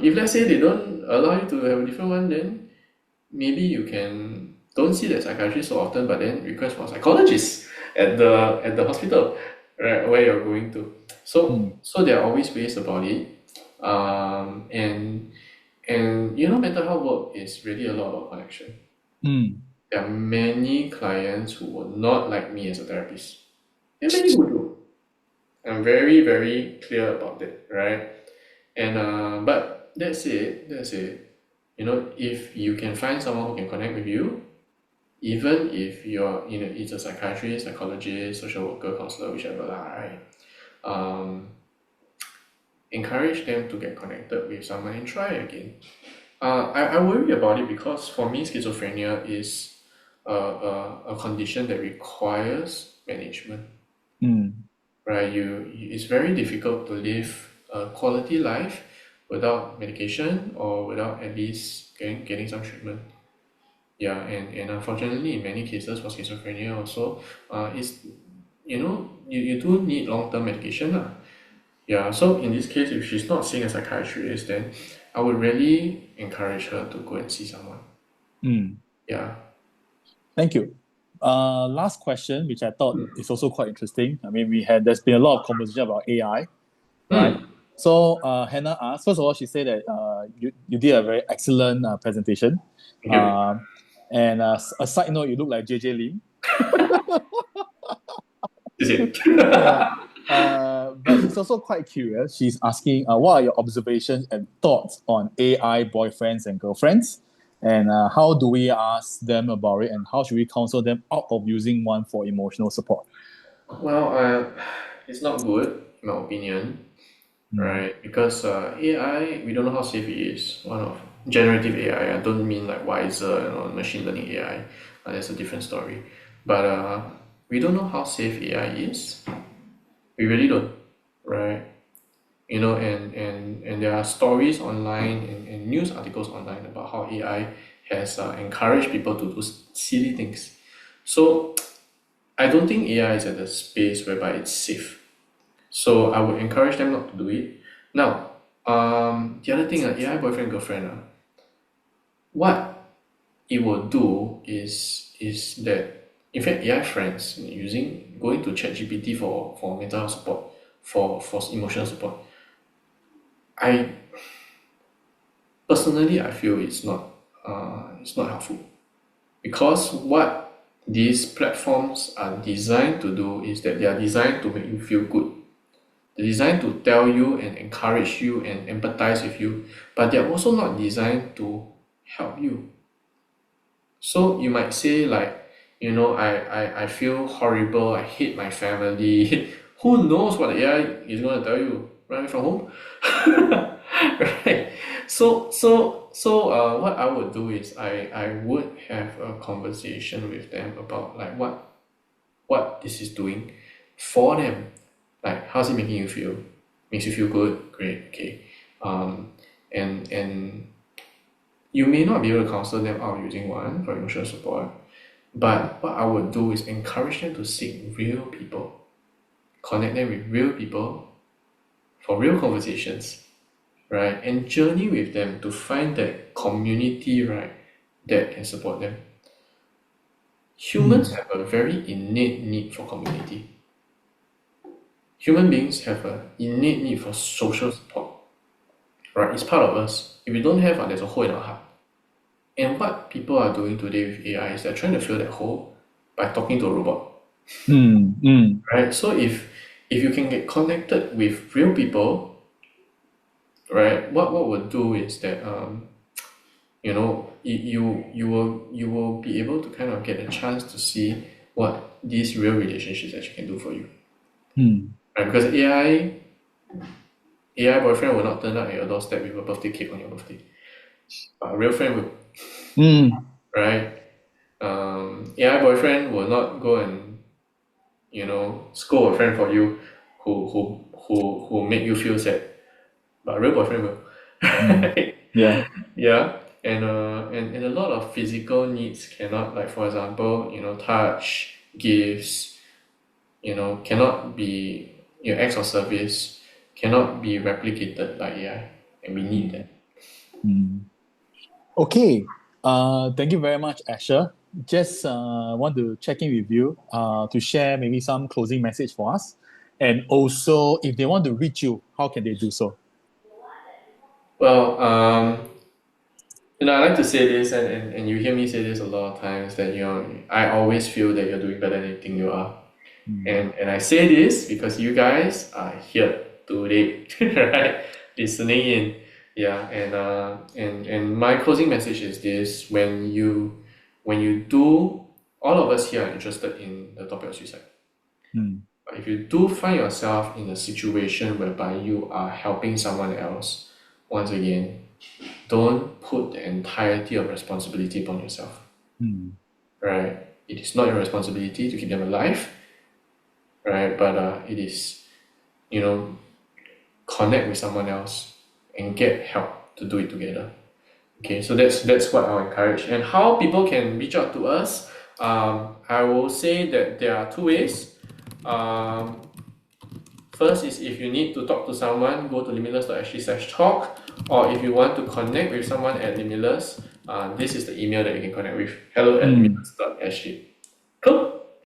If let's say they don't allow you to have a different one, then maybe you can don't see that psychiatrist so often, but then request for a psychologist at the hospital, right, where you're going to. So there are always ways about it, and you know, mental health work is really a lot about connection. There are many clients who would not like me as a therapist. There are many who do. I'm very, very clear about that, right? And but that's it. You know, if you can find someone who can connect with you, even if you're, you know, it's a psychiatrist, psychologist, social worker, counselor, whichever lah, right? Encourage them to get connected with someone and try again. I worry about it because for me, schizophrenia is a condition that requires management. Right? It's very difficult to live a quality life without medication or without at least getting some treatment. Yeah, and unfortunately, in many cases for schizophrenia also, it's, you know, you do need long-term medication lah. Yeah, so in this case, if she's not seeing a psychiatrist, then I would really encourage her to go and see someone. Yeah. Thank you. Last question, which I thought is also quite interesting. I mean, there's been a lot of conversation about AI, right? So Hannah asked, first of all, she said that you did a very excellent presentation. And a side note, you look like JJ Lim. Is it? But she's also quite curious. She's asking, what are your observations and thoughts on AI boyfriends and girlfriends? And how do we ask them about it? And how should we counsel them out of using one for emotional support? Well, it's not good, in my opinion, right? Because AI, we don't know how safe it is. One of generative AI, I don't mean like Wiser, you know, machine learning AI. That's a different story. But we don't know how safe AI is. We really don't, right? You know, and there are stories online and news articles online about how AI has encouraged people to do silly things. So I don't think AI is at the space whereby it's safe. So I would encourage them not to do it. Now, the other thing, AI boyfriend, girlfriend, what it will do is that, in fact, AI friends going to ChatGPT for mental health support, for emotional support, I personally feel it's not helpful, because what these platforms are designed to do is that they are designed to make you feel good. They're designed to tell you and encourage you and empathize with you, but they're also not designed to help you. So you might say like, I feel horrible, I hate my family. Who knows what the AI is going to tell you right from home? Right? What I would do is I would have a conversation with them about like what this is doing for them. Like, how's it making you feel? Makes you feel good? Great, okay. And you may not be able to counsel them out using one for emotional support, but what I would do is encourage them to seek real people, connect them with real people for real conversations, right? And journey with them to find that community, right, that can support them. Humans have a very innate need for community. Human beings have an innate need for social support, right? It's part of us. If we don't have, there's a hole in our heart. And what people are doing today with AI is they're trying to fill that hole by talking to a robot, right? So if you can get connected with real people, right, what we'll do is that you will be able to kind of get a chance to see what these real relationships actually can do for you. Right? Because AI boyfriend will not turn up at your doorstep with a birthday cake on your birthday. But a real friend will, right? AI boyfriend will not go and scold a friend for you who make you feel sad. But a real boyfriend will. Yeah. Yeah. And a lot of physical needs cannot, like for example, touch, gifts, cannot be acts of service cannot be replicated by AI, and we need that. Okay. Thank you very much, Asher. Just want to check in with you to share maybe some closing message for us. And also, if they want to reach you, how can they do so? Well, I like to say this, and you hear me say this a lot of times, that I always feel that you're doing better than you think you are. And I say this because you guys are here today, right? Listening in. Yeah, and my closing message is this: when you do, all of us here are interested in the topic of suicide. But if you do find yourself in a situation whereby you are helping someone else, once again, don't put the entirety of responsibility upon yourself. Right? It is not your responsibility to keep them alive, right? But it is, connect with someone else and get help to do it together. Okay, so that's what I'll encourage. And how people can reach out to us, I will say that there are two ways. First is if you need to talk to someone, go to limitless.sg/talk, or if you want to connect with someone at Limitless, this is the email that you can connect with: hello@limitless.sg. Cool.